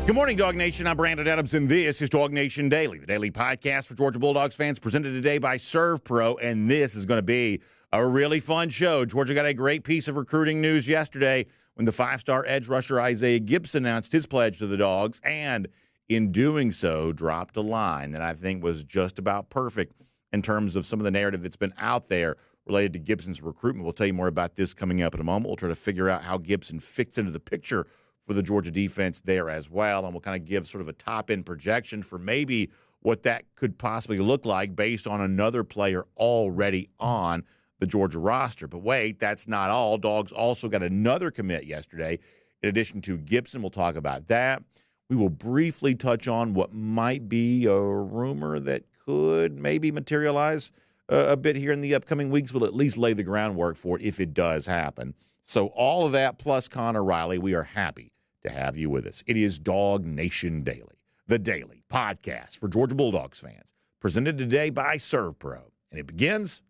Good morning, DawgNation. I'm Brandon Adams, and this is DawgNation Daily, the daily podcast for Georgia Bulldogs fans, presented today by ServPro, and this is going to be a really fun show. Georgia got a great piece of recruiting news yesterday when the five-star edge rusher Isaiah Gibson announced his pledge to the Dogs, and in doing so, dropped a line that I think was just about perfect in terms of some of the narrative that's been out there related to Gibson's recruitment. We'll tell you more about this coming up in a moment. We'll try to figure out how Gibson fits into the picture for the Georgia defense there as well, and we'll kind of give sort of a top-end projection for maybe what that could possibly look like based on another player already on the Georgia roster. But wait, that's not all. Dogs also got another commit yesterday. In addition to Gibson, we'll talk about that. We will briefly touch on what might be a rumor that could maybe materialize a bit here in the upcoming weeks. We'll at least lay the groundwork for it if it does happen. So all of that plus Connor Riley, we are happy to have you with us. It is DawgNation Daily, the daily podcast for Georgia Bulldogs fans, presented today by ServPro, and it begins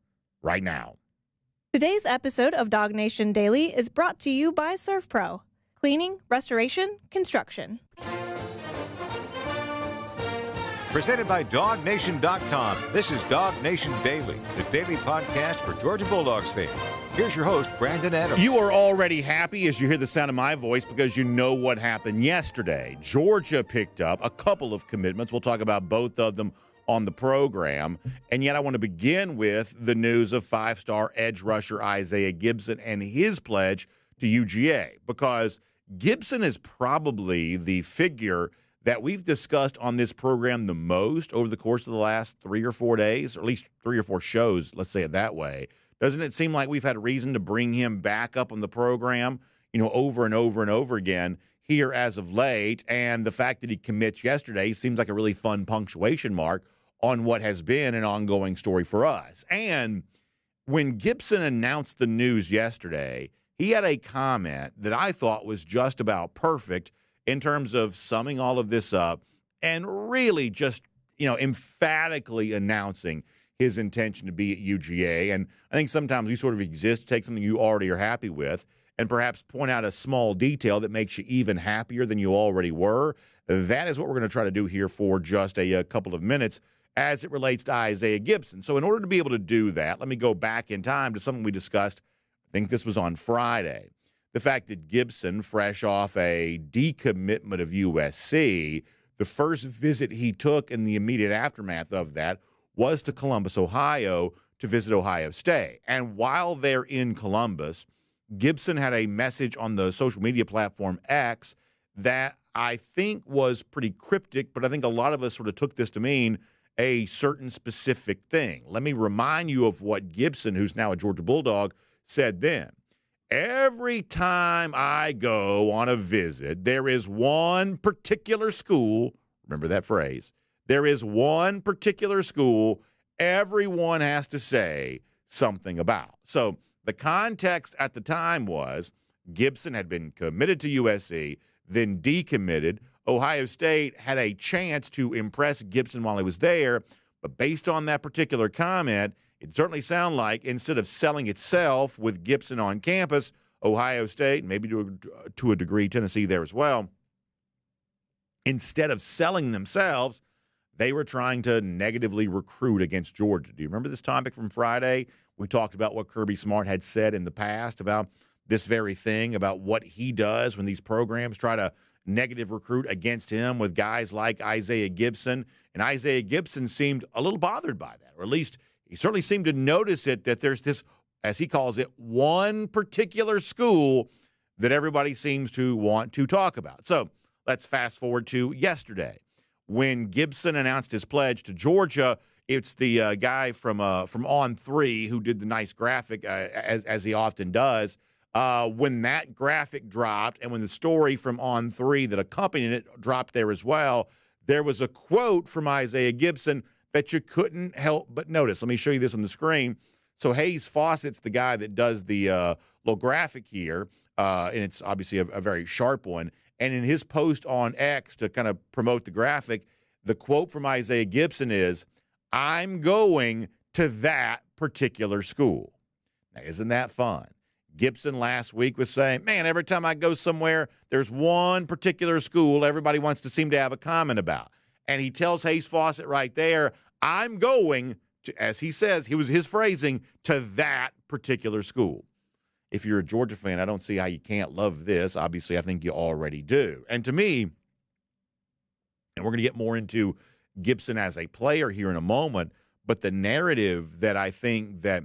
right now. Today's episode of DawgNation Daily is brought to you by ServPro, cleaning, restoration, construction. Presented by DawgNation.com, this is DawgNation Daily, the daily podcast for Georgia Bulldogs fans. Here's your host, Brandon Adams. You are already happy as you hear the sound of my voice because you know what happened yesterday. Georgia picked up a couple of commitments. We'll talk about both of them on the program. And yet I want to begin with the news of five-star edge rusher Isaiah Gibson and his pledge to UGA, because Gibson is probably the figure that we've discussed on this program the most over the course of the last 3 or 4 days, or at least 3 or 4 shows, let's say it that way. Doesn't it seem like we've had a reason to bring him back up on the program, over and over and over again here as of late? And the fact that he commits yesterday seems like a really fun punctuation mark on what has been an ongoing story for us. And when Gibson announced the news yesterday, he had a comment that I thought was just about perfect in terms of summing all of this up and really just, emphatically announcing his intention to be at UGA. And I think sometimes we sort of exist to take something you already are happy with and perhaps point out a small detail that makes you even happier than you already were. That is what we're going to try to do here for just a couple of minutes as it relates to Isaiah Gibson. So in order to be able to do that, let me go back in time to something we discussed. I think this was on Friday. The fact that Gibson, fresh off a decommitment of USC, the first visit he took in the immediate aftermath of that was to Columbus, Ohio, to visit Ohio State. And while they're in Columbus, Gibson had a message on the social media platform X that I think was pretty cryptic, but I think a lot of us sort of took this to mean a certain specific thing. Let me remind you of what Gibson, who's now a Georgia Bulldog, said then. Every time I go on a visit, there is one particular school, remember that phrase, there is one particular school everyone has to say something about. So the context at the time was Gibson had been committed to USC, then decommitted. Ohio State had a chance to impress Gibson while he was there, but based on that particular comment, it certainly sounded like instead of selling itself with Gibson on campus, Ohio State, maybe to a degree Tennessee there as well, instead of selling themselves, they were trying to negatively recruit against Georgia. Do you remember this topic from Friday? We talked about what Kirby Smart had said in the past about this very thing, about what he does when these programs try to negative recruit against him with guys like Isaiah Gibson. And Isaiah Gibson seemed a little bothered by that, or at least he certainly seemed to notice it, that there's this, as he calls it, one particular school that everybody seems to want to talk about. So let's fast forward to yesterday. When Gibson announced his pledge to Georgia, it's the guy from On3 who did the nice graphic, as he often does. When that graphic dropped and when the story from On3 that accompanied it dropped there as well, there was a quote from Isaiah Gibson that you couldn't help but notice. Let me show you this on the screen. So Hayes Fawcett's the guy that does the little graphic here, and it's obviously a very sharp one. And in his post on X to kind of promote the graphic, the quote from Isaiah Gibson is, "I'm going to that particular school." Now, isn't that fun? Gibson last week was saying, man, every time I go somewhere, there's one particular school everybody wants to seem to have a comment about. And he tells Hayes Fawcett right there, I'm going to, as he says, he was his phrasing, to that particular school. If you're a Georgia fan, I don't see how you can't love this. Obviously, I think you already do. And to me, and we're going to get more into Gibson as a player here in a moment, but the narrative that I think that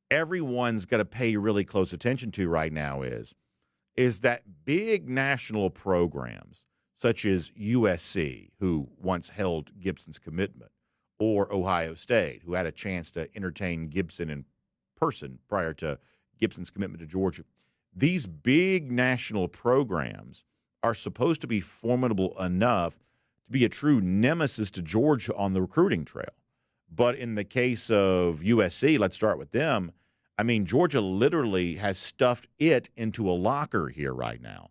everyone's got to pay really close attention to right now is that big national programs such as USC, who once held Gibson's commitment, or Ohio State, who had a chance to entertain Gibson in person prior to Gibson's commitment to Georgia. These big national programs are supposed to be formidable enough to be a true nemesis to Georgia on the recruiting trail. But in the case of USC, let's start with them. I mean, Georgia literally has stuffed it into a locker here right now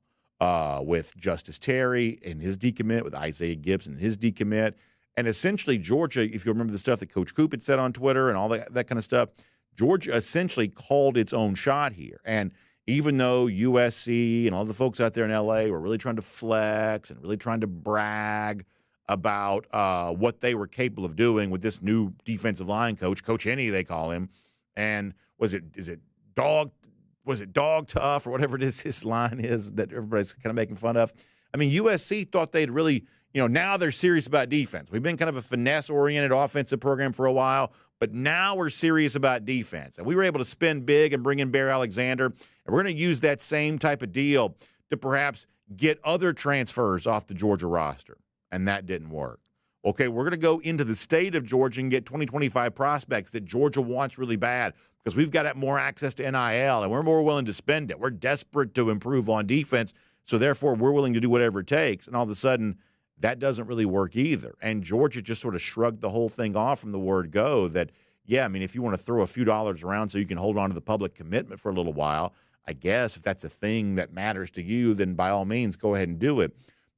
with Justice Terry and his decommit, with Isaiah Gibson and his decommit. And essentially, Georgia, if you remember the stuff that Coach Coop had said on Twitter and all that kind of stuff, Georgia essentially called its own shot here. And even though USC and all the folks out there in L.A. were really trying to flex and really trying to brag about what they were capable of doing with this new defensive line coach, Coach Henny, they call him. And is it dog tough or whatever it is his line is that everybody's kind of making fun of? I mean, USC thought they'd really, now they're serious about defense. We've been kind of a finesse-oriented offensive program for a while, but now we're serious about defense. And we were able to spend big and bring in Bear Alexander, and we're going to use that same type of deal to perhaps get other transfers off the Georgia roster. And that didn't work. Okay, we're going to go into the state of Georgia and get 2025 prospects that Georgia wants really bad because we've got more access to NIL and we're more willing to spend it. We're desperate to improve on defense, so therefore we're willing to do whatever it takes. And all of a sudden, that doesn't really work either. And Georgia just sort of shrugged the whole thing off from the word go that, yeah, I mean, if you want to throw a few dollars around so you can hold on to the public commitment for a little while, I guess if that's a thing that matters to you, then by all means, go ahead and do it.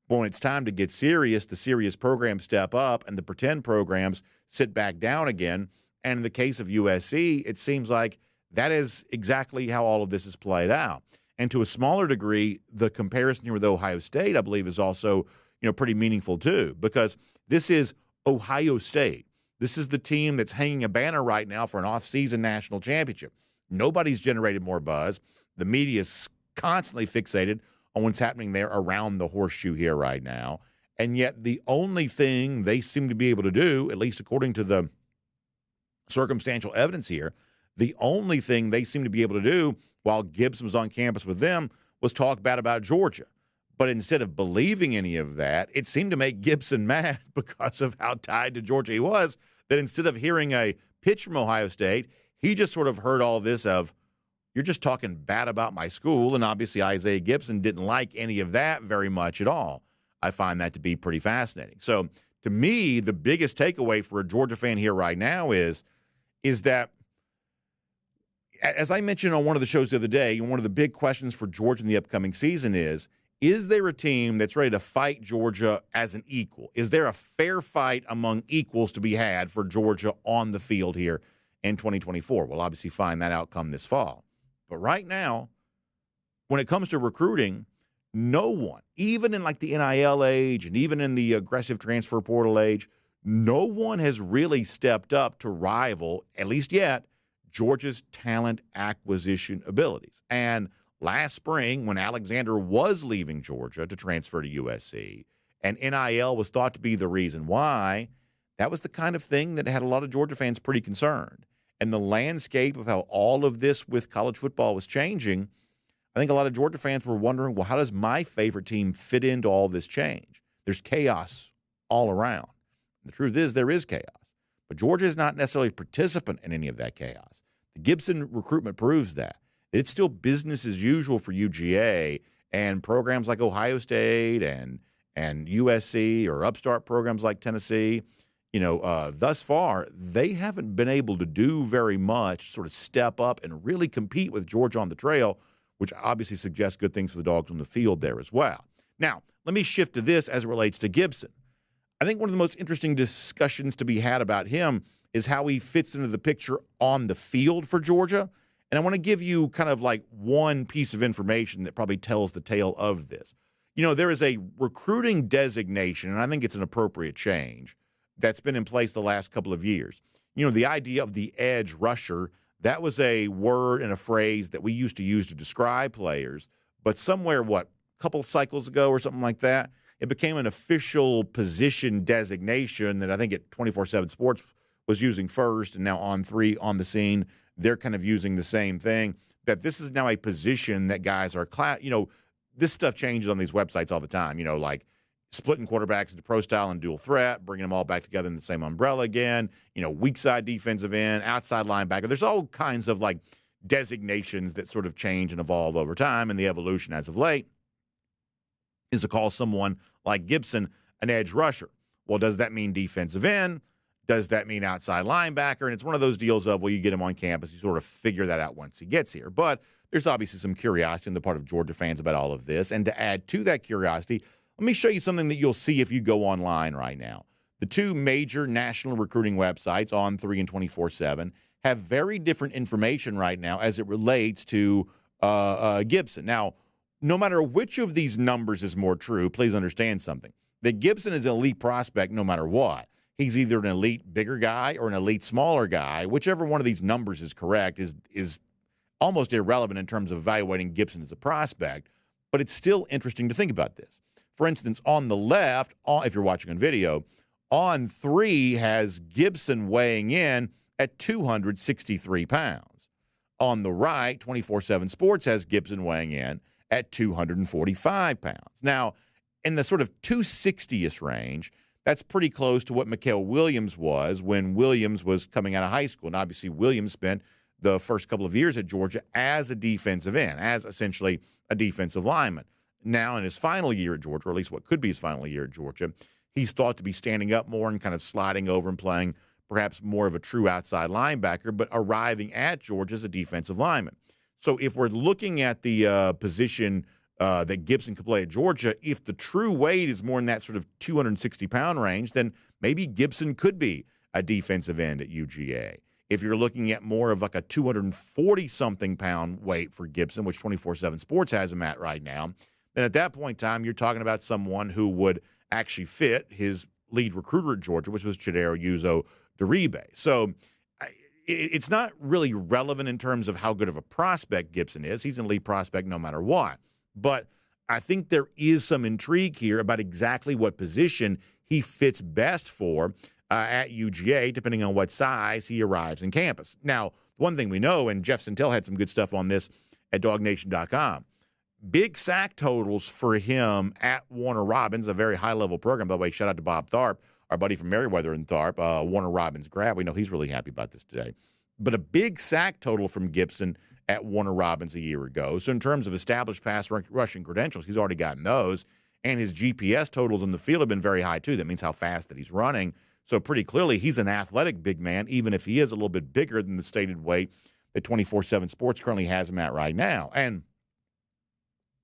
But when it's time to get serious, the serious programs step up and the pretend programs sit back down again. And in the case of USC, it seems like that is exactly how all of this is played out. And to a smaller degree, the comparison here with Ohio State, I believe, is also pretty meaningful too, because this is Ohio State. This is the team that's hanging a banner right now for an off-season national championship. Nobody's generated more buzz. The media is constantly fixated on what's happening there around the horseshoe here right now. And yet the only thing they seem to be able to do, at least according to the circumstantial evidence here, the only thing they seem to be able to do while Gibson was on campus with them was talk bad about Georgia. But instead of believing any of that, it seemed to make Gibson mad because of how tied to Georgia he was, that instead of hearing a pitch from Ohio State, he just sort of heard all this of, you're just talking bad about my school. And obviously Isaiah Gibson didn't like any of that very much at all. I find that to be pretty fascinating. So to me, the biggest takeaway for a Georgia fan here right now is that, as I mentioned on one of the shows the other day, one of the big questions for Georgia in the upcoming season is there a team that's ready to fight Georgia as an equal? Is there a fair fight among equals to be had for Georgia on the field here in 2024? We'll obviously find that outcome this fall. But right now, when it comes to recruiting, no one, even in like the NIL age and even in the aggressive transfer portal age, no one has really stepped up to rival, at least yet, Georgia's talent acquisition abilities. And last spring, when Alexander was leaving Georgia to transfer to USC, and NIL was thought to be the reason why, that was the kind of thing that had a lot of Georgia fans pretty concerned. And the landscape of how all of this with college football was changing, I think a lot of Georgia fans were wondering, well, how does my favorite team fit into all this change? There's chaos all around. The truth is there is chaos. But Georgia is not necessarily a participant in any of that chaos. The Gibson recruitment proves that. It's still business as usual for UGA and programs like Ohio State and USC or upstart programs like Tennessee. Thus far, they haven't been able to do very much, sort of step up and really compete with Georgia on the trail, which obviously suggests good things for the Dogs on the field there as well. Now, let me shift to this as it relates to Gibson. I think one of the most interesting discussions to be had about him is how he fits into the picture on the field for Georgia. And I want to give you kind of like one piece of information that probably tells the tale of this. There is a recruiting designation, and I think it's an appropriate change, that's been in place the last couple of years. The idea of the edge rusher, that was a word and a phrase that we used to use to describe players, but somewhere, a couple cycles ago or something like that, it became an official position designation that I think at 24/7 Sports was using first, and now On3 on the scene, they're kind of using the same thing, that this is now a position that guys are this stuff changes on these websites all the time, like splitting quarterbacks into pro style and dual threat, bringing them all back together in the same umbrella again, weak side defensive end, outside linebacker. There's all kinds of like designations that sort of change and evolve over time, and the evolution as of late is to call someone like Gibson an edge rusher. Well, does that mean defensive end? Does that mean outside linebacker? And it's one of those deals of, you get him on campus, you sort of figure that out once he gets here. But there's obviously some curiosity on the part of Georgia fans about all of this. And to add to that curiosity, let me show you something that you'll see if you go online right now. The two major national recruiting websites, On3 and 24/7, have very different information right now as it relates to Gibson. Now, no matter which of these numbers is more true, please understand something. That Gibson is an elite prospect no matter what. He's either an elite bigger guy or an elite smaller guy. Whichever one of these numbers is correct is almost irrelevant in terms of evaluating Gibson as a prospect, but it's still interesting to think about this. For instance, on the left, if you're watching on video, On3 has Gibson weighing in at 263 pounds. On the right, 24/7 Sports has Gibson weighing in at 245 pounds. Now, in the sort of 260-ish range, that's pretty close to what Mykel Williams was when Williams was coming out of high school. And obviously, Williams spent the first couple of years at Georgia as a defensive end, as essentially a defensive lineman. Now, in his final year at Georgia, or at least what could be his final year at Georgia, he's thought to be standing up more and kind of sliding over and playing perhaps more of a true outside linebacker, but arriving at Georgia as a defensive lineman. So if we're looking at the position that Gibson could play at Georgia, if the true weight is more in that sort of 260-pound range, then maybe Gibson could be a defensive end at UGA. If you're looking at more of like a 240-something pound weight for Gibson, which 24/7 Sports has him at right now, then at that point in time, you're talking about someone who would actually fit his lead recruiter at Georgia, which was Chidera Uzo-Diribe. So it's not really relevant in terms of how good of a prospect Gibson is. He's an elite prospect no matter what. But I think there is some intrigue here about exactly what position he fits best for at UGA, depending on what size he arrives in campus. Now, one thing we know, and Jeff Sintel had some good stuff on this at DawgNation.com, big sack totals for him at Warner Robins, a very high-level program. By the way, shout out to Bob Tharp, our buddy from Merriweather and Tharp, Warner Robins grad. We know he's really happy about this today. But a big sack total from Gibson at Warner Robins a year ago. So in terms of established pass rushing credentials, he's already gotten those. And his GPS totals in the field have been very high, too. That means how fast that he's running. So pretty clearly, he's an athletic big man, even if he is a little bit bigger than the stated weight that 24/7 Sports currently has him at right now. And,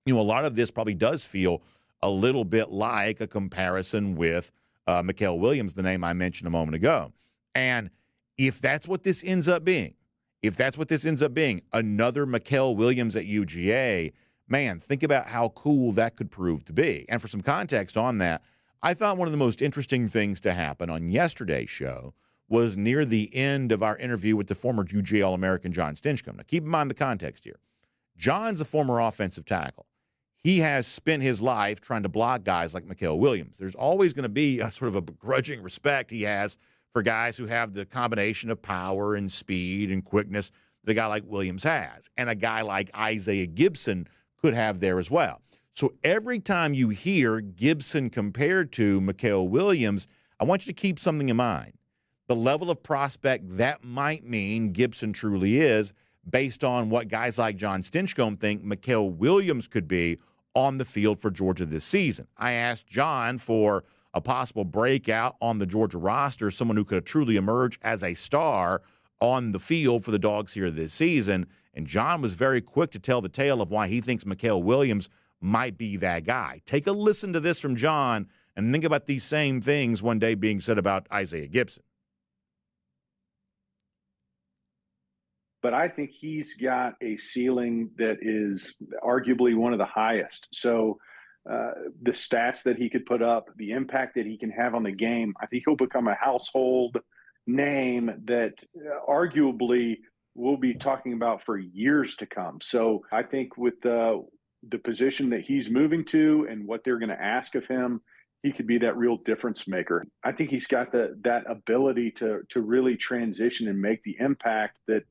a lot of this probably does feel a little bit like a comparison with Mykel Williams, the name I mentioned a moment ago. And if that's what this ends up being, another Mykel Williams at UGA, man, think about how cool that could prove to be. And for some context on that, I thought one of the most interesting things to happen on yesterday's show was near the end of our interview with the former UGA All-American John Stinchcomb. Now, keep in mind the context here. John's a former offensive tackle. He has spent his life trying to block guys like Mykel Williams. There's always going to be a sort of a begrudging respect he has for guys who have the combination of power and speed and quickness that a guy like Williams has, and a guy like Isaiah Gibson could have there as well. So every time you hear Gibson compared to Mykel Williams, I want you to keep something in mind. The level of prospect that might mean Gibson truly is based on what guys like John Stinchcomb think Mykel Williams could be on the field for Georgia this season. I asked John for a possible breakout on the Georgia roster, someone who could truly emerge as a star on the field for the Dogs here this season. And John was very quick to tell the tale of why he thinks Mykel Williams might be that guy. Take a listen to this from John and think about these same things one day being said about Isaiah Gibson. but I think he's got a ceiling that is arguably one of the highest. So the stats that he could put up, the impact that he can have on the game, I think he'll become a household name that arguably we'll be talking about for years to come. So I think with the position that he's moving to and what they're going to ask of him, he could be that real difference maker. I think he's got that ability to really transition and make the impact that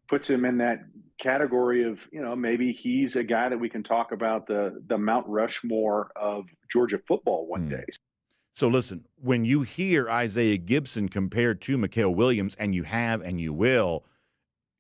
puts him in that category of, maybe he's a guy that we can talk about the Mount Rushmore of Georgia football one day. So listen, when you hear Isaiah Gibson compared to Mykel Williams, and you have and you will,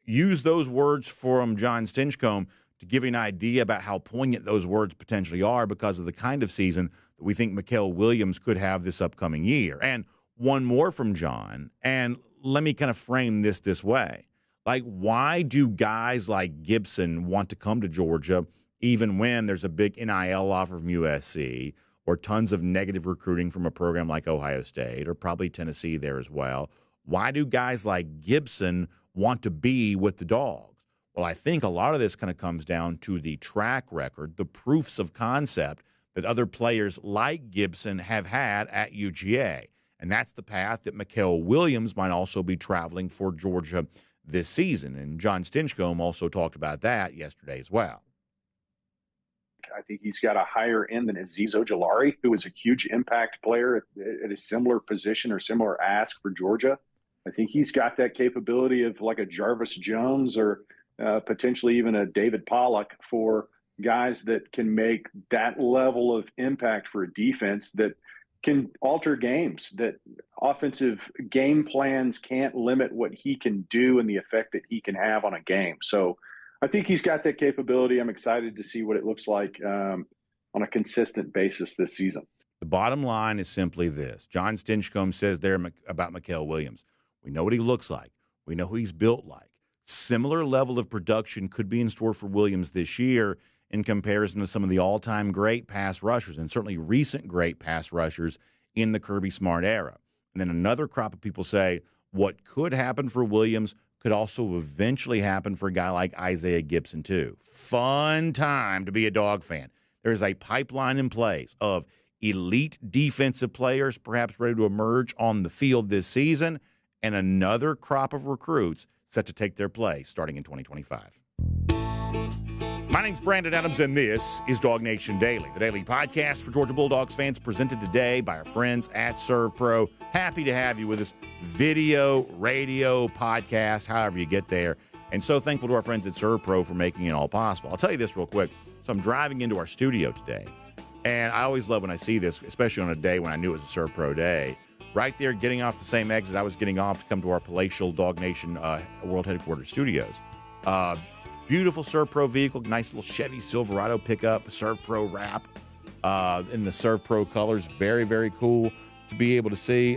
use those words from John Stinchcomb to give you an idea about how poignant those words potentially are because of the kind of season that we think Mykel Williams could have this upcoming year. And one more from John, and let me kind of frame this way. Like, why do guys like Gibson want to come to Georgia even when there's a big NIL offer from USC or tons of negative recruiting from a program like Ohio State or probably Tennessee there as well? Why do guys like Gibson want to be with the Dogs? Well, I think a lot of this kind of comes down to the track record, the proofs of concept that other players like Gibson have had at UGA. And that's the path that Mykel Williams might also be traveling for Georgia this season. And John Stinchcomb also talked about that yesterday as well. I think he's got a higher end than Azeez Ojulari, who was a huge impact player at a similar position or similar ask for Georgia. I think he's got that capability of like a Jarvis Jones or potentially even a David Pollock for guys that can make that level of impact for a defense that can alter games, that offensive game plans can't limit what he can do and the effect that he can have on a game. So I think he's got that capability. I'm excited to see what it looks like on a consistent basis this season. The bottom line is simply this. John Stinchcomb says there about Mykel Williams. We know what he looks like. We know who he's built like. Similar level of production could be in store for Williams this year in comparison to some of the all-time great pass rushers and certainly recent great pass rushers in the Kirby Smart era. And then another crop of people say what could happen for Williams could also eventually happen for a guy like Isaiah Gibson too. Fun time to be a Dog fan. There's a pipeline in place of elite defensive players perhaps ready to emerge on the field this season and another crop of recruits set to take their place starting in 2025. My name's Brandon Adams, and this is DawgNation Daily, the daily podcast for Georgia Bulldogs fans, presented today by our friends at ServPro. Happy to have you with us. Video, radio, podcast, however you get there. And so thankful to our friends at ServPro for making it all possible. I'll tell you this real quick. So I'm driving into our studio today, and I always love when I see this, especially on a day when I knew it was a ServPro day. Right there, getting off the same exit I was getting off to come to our palatial DawgNation World Headquarters studios. Beautiful ServPro vehicle, nice little Chevy Silverado pickup, ServPro wrap in the ServPro colors. Very, very cool to be able to see.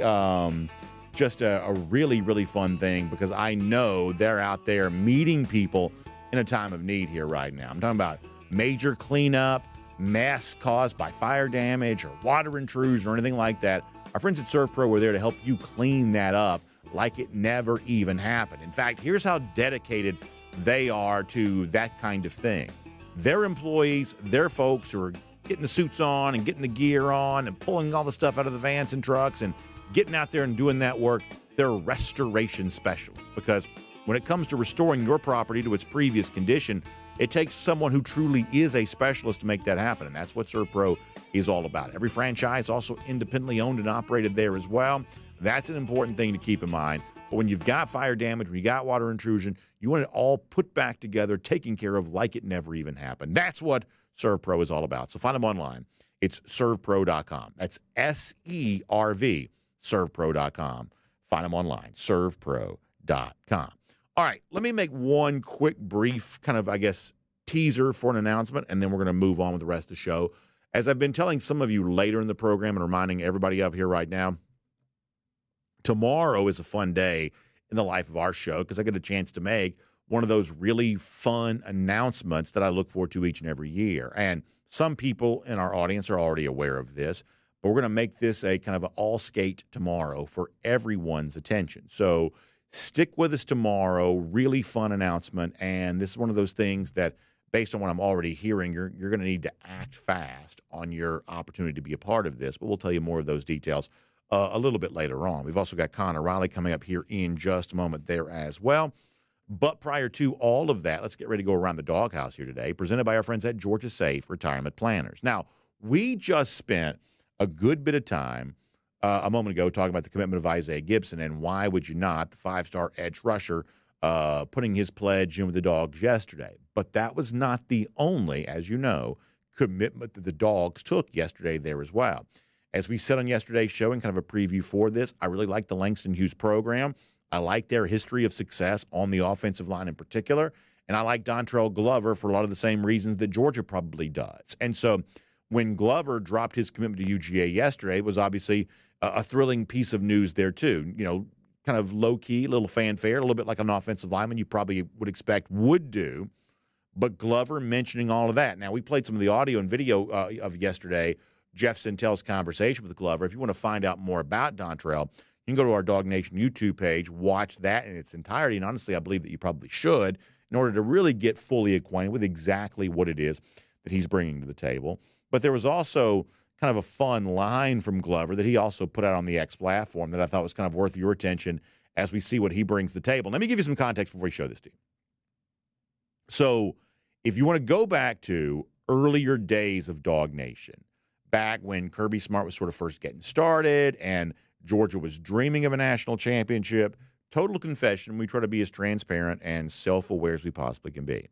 Just a really, really fun thing because I know they're out there meeting people in a time of need here right now. I'm talking about major cleanup, mess caused by fire damage or water intrusion or anything like that. Our friends at ServPro were there to help you clean that up like it never even happened. In fact, here's how dedicated they are to that kind of thing. Their employees, their folks who are getting the suits on and getting the gear on and pulling all the stuff out of the vans and trucks and getting out there and doing that work, they're restoration specialists. Because when it comes to restoring your property to its previous condition, it takes someone who truly is a specialist to make that happen. And that's what ServPro is all about. Every franchise also independently owned and operated there as well. That's an important thing to keep in mind. But when you've got fire damage, when you got water intrusion, you want it all put back together, taken care of like it never even happened. That's what ServPro is all about. So find them online. It's servpro.com. That's SERV, servpro.com. Find them online, servpro.com. All right, let me make one quick, brief kind of, I guess, teaser for an announcement, and then we're going to move on with the rest of the show. As I've been telling some of you later in the program and reminding everybody up here right now, tomorrow is a fun day in the life of our show because I get a chance to make one of those really fun announcements that I look forward to each and every year. And some people in our audience are already aware of this, but we're going to make this a kind of an all skate tomorrow for everyone's attention. So Stick with us tomorrow. Really fun announcement. And this is one of those things that, based on what I'm already hearing, you're going to need to act fast on your opportunity to be a part of this. But we'll tell you more of those details a little bit later on. We've also got Connor Riley coming up here in just a moment there as well. But prior to all of that, let's get ready to go around the doghouse here today, presented by our friends at Georgia Safe Retirement Planners. Now, we just spent a good bit of time a moment ago talking about the commitment of Isaiah Gibson, and why would you not, the five-star edge rusher, putting his pledge in with the Dogs yesterday. But that was not the only, as you know, commitment that the Dogs took yesterday there as well. As we said on yesterday's show, and kind of a preview for this, I really like the Langston Hughes program. I like their history of success on the offensive line in particular, and I like Dontrell Glover for a lot of the same reasons that Georgia probably does. And so when Glover dropped his commitment to UGA yesterday, it was obviously a thrilling piece of news there too. You know, kind of low-key, a little fanfare, a little bit like an offensive lineman you probably would expect would do, but Glover mentioning all of that. Now, we played some of the audio and video of yesterday, Jeff Sintel's conversation with Glover. If you want to find out more about Dontrell, you can go to our DawgNation YouTube page, watch that in its entirety, and honestly, I believe that you probably should, in order to really get fully acquainted with exactly what it is that he's bringing to the table. But there was also kind of a fun line from Glover that he also put out on the X platform that I thought was kind of worth your attention as we see what he brings to the table. Let me give you some context before we show this to you. So if you want to go back to earlier days of DawgNation, back when Kirby Smart was sort of first getting started and Georgia was dreaming of a national championship, total confession, we try to be as transparent and self-aware as we possibly can be.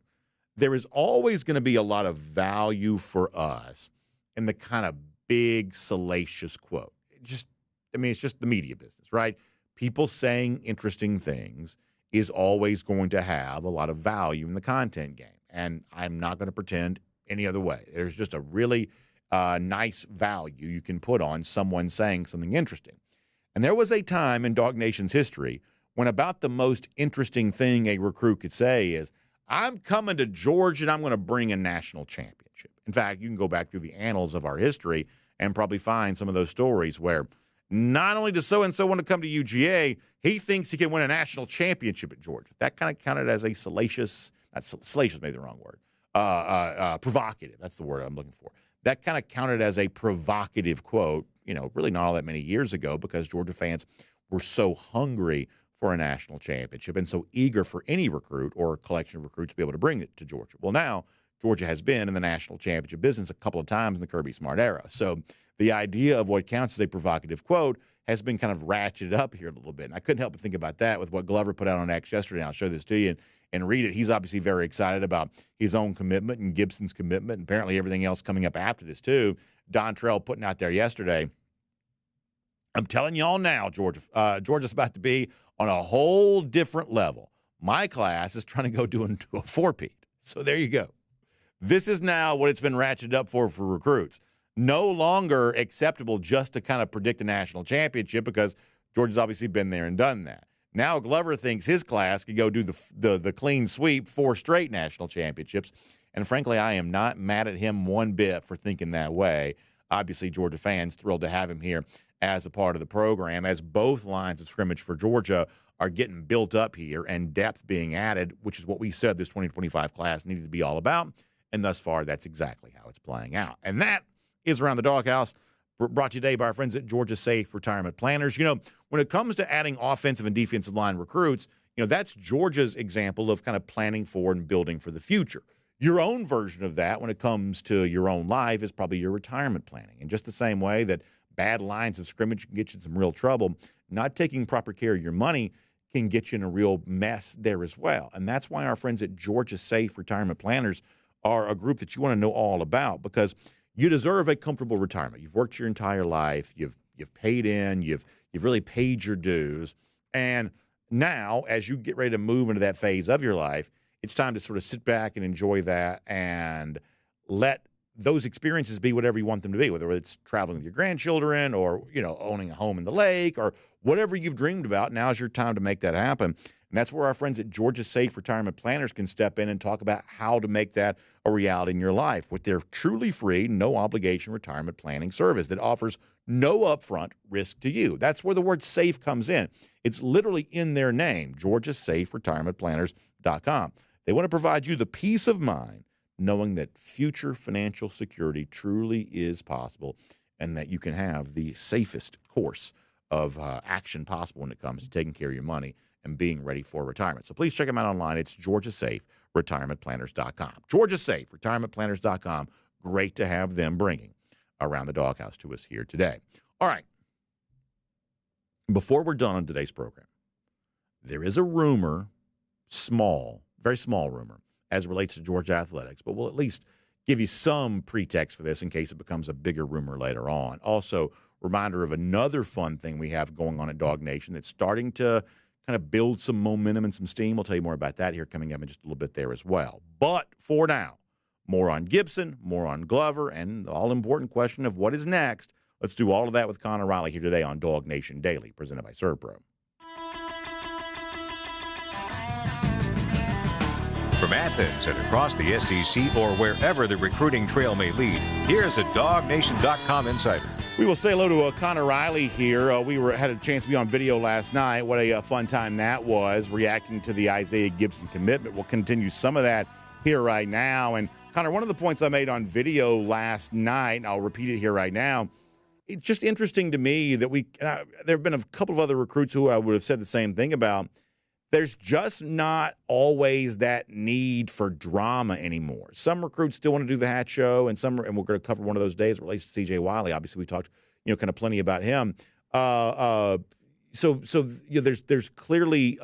There is always going to be a lot of value for us in the kind of big, salacious quote. It's just the media business, right? People saying interesting things is always going to have a lot of value in the content game. And I'm not going to pretend any other way. There's just a really nice value you can put on someone saying something interesting. And there was a time in DawgNation's history when about the most interesting thing a recruit could say is, I'm coming to Georgia and I'm going to bring a national championship. In fact, you can go back through the annals of our history and probably find some of those stories where not only does so-and-so want to come to UGA, he thinks he can win a national championship at Georgia. That kind of counted as a salacious, not salacious, maybe the wrong word, provocative. That's the word I'm looking for. That kind of counted as a provocative quote, really not all that many years ago, because Georgia fans were so hungry for a national championship and so eager for any recruit or collection of recruits to be able to bring it to Georgia. Well, now Georgia has been in the national championship business a couple of times in the Kirby Smart era. So the idea of what counts as a provocative quote has been kind of ratcheted up here a little bit. And I couldn't help but think about that with what Glover put out on X yesterday. I'll show this to you and read it. He's obviously very excited about his own commitment and Gibson's commitment, and apparently everything else coming up after this too. Dontrell putting out there yesterday, I'm telling you all now, Georgia's about to be on a whole different level. My class is trying to go into a four-peat. So there you go. This is now what it's been ratcheted up for recruits. No longer acceptable just to kind of predict a national championship, because Georgia's obviously been there and done that. Now Glover thinks his class could go do the clean sweep, 4 straight national championships. And frankly, I am not mad at him one bit for thinking that way. Obviously, Georgia fans thrilled to have him here as a part of the program, as both lines of scrimmage for Georgia are getting built up here and depth being added, which is what we said this 2025 class needed to be all about. And thus far, that's exactly how it's playing out. And that is Around the Doghouse, brought to you today by our friends at Georgia Safe Retirement Planners. When it comes to adding offensive and defensive line recruits, that's Georgia's example of kind of planning for and building for the future. Your own version of that when it comes to your own life is probably your retirement planning. And just the same way that bad lines of scrimmage can get you in some real trouble, not taking proper care of your money can get you in a real mess there as well. And that's why our friends at Georgia Safe Retirement Planners are a group that you want to know all about, because you deserve a comfortable retirement. You've worked your entire life. You've paid in. You've really paid your dues. And now, as you get ready to move into that phase of your life, it's time to sort of sit back and enjoy that and let those experiences be whatever you want them to be, whether it's traveling with your grandchildren or, owning a home in the lake or whatever you've dreamed about. Now's your time to make that happen. And that's where our friends at Georgia Safe Retirement Planners can step in and talk about how to make that a reality in your life with their truly free, no-obligation retirement planning service that offers no upfront risk to you. That's where the word safe comes in. It's literally in their name, GeorgiaSafeRetirementPlanners.com. They want to provide you the peace of mind knowing that future financial security truly is possible and that you can have the safest course of action possible when it comes to taking care of your money and being ready for retirement. So please check them out online. It's GeorgiaSafeRetirementPlanners.com. GeorgiaSafeRetirementPlanners.com. Great to have them bringing Around the Doghouse to us here today. All right. Before we're done on today's program, there is a rumor, very small rumor, as it relates to Georgia athletics, but we'll at least give you some pretext for this in case it becomes a bigger rumor later on. Also, reminder of another fun thing we have going on at DawgNation that's starting to kind of build some momentum and some steam. We'll tell you more about that here coming up in just a little bit there as well. But for now, more on Gibson, more on Glover, and the all-important question of what is next. Let's do all of that with Connor Riley here today on DawgNation Daily, presented by ServPro. From Athens and across the SEC or wherever the recruiting trail may lead, here's a DawgNation.com insider. We will say hello to Connor Riley here. We had a chance to be on video last night. What a fun time that was, reacting to the Isaiah Gibson commitment. We'll continue some of that here right now. And Connor, one of the points I made on video last night, and I'll repeat it here right now, it's just interesting to me that there have been a couple of other recruits who I would have said the same thing about. There's just not always that need for drama anymore. Some recruits still want to do the hat show, and we're going to cover one of those days that relates to C.J. Wiley. Obviously, we talked, kind of plenty about him. So there's clearly,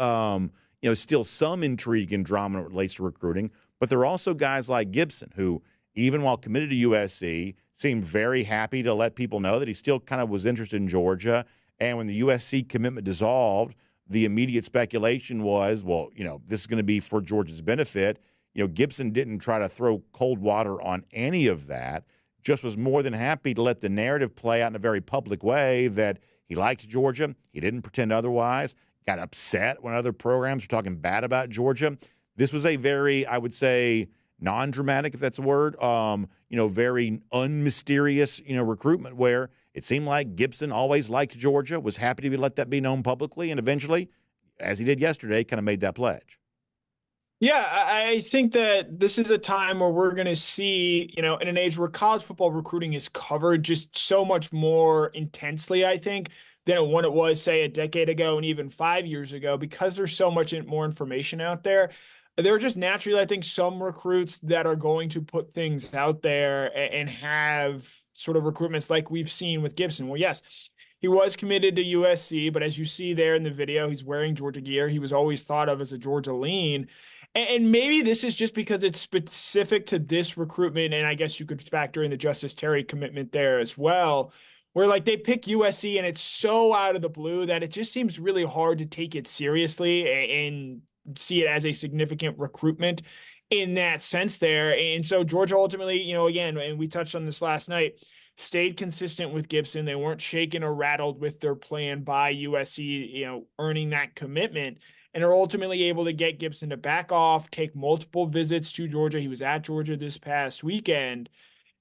still some intrigue and drama that relates to recruiting, but there are also guys like Gibson who, even while committed to USC, seemed very happy to let people know that he still kind of was interested in Georgia. And when the USC commitment dissolved, the immediate speculation was, well, this is going to be for Georgia's benefit. Gibson didn't try to throw cold water on any of that, just was more than happy to let the narrative play out in a very public way that he liked Georgia. He didn't pretend otherwise, got upset when other programs were talking bad about Georgia. This was a very, I would say, non-dramatic, if that's a word, very unmysterious, recruitment where it seemed like Gibson always liked Georgia, was happy to let that be known publicly, and eventually, as he did yesterday, kind of made that pledge. Yeah, I think that this is a time where we're going to see, in an age where college football recruiting is covered just so much more intensely, I think, than when it was, say, a decade ago and even 5 years ago, because there's so much more information out there. There are just naturally, I think, some recruits that are going to put things out there and have sort of recruitments like we've seen with Gibson. Well, yes, he was committed to USC, but as you see there in the video, he's wearing Georgia gear. He was always thought of as a Georgia lean. And maybe this is just because it's specific to this recruitment, and I guess you could factor in the Justice Terry commitment there as well, where they pick USC and it's so out of the blue that it just seems really hard to take it seriously and see it as a significant recruitment in that sense there. And so Georgia ultimately, again, and we touched on this last night, stayed consistent with Gibson. They weren't shaken or rattled with their plan by USC, earning that commitment, and are ultimately able to get Gibson to back off, take multiple visits to Georgia. He was at Georgia this past weekend,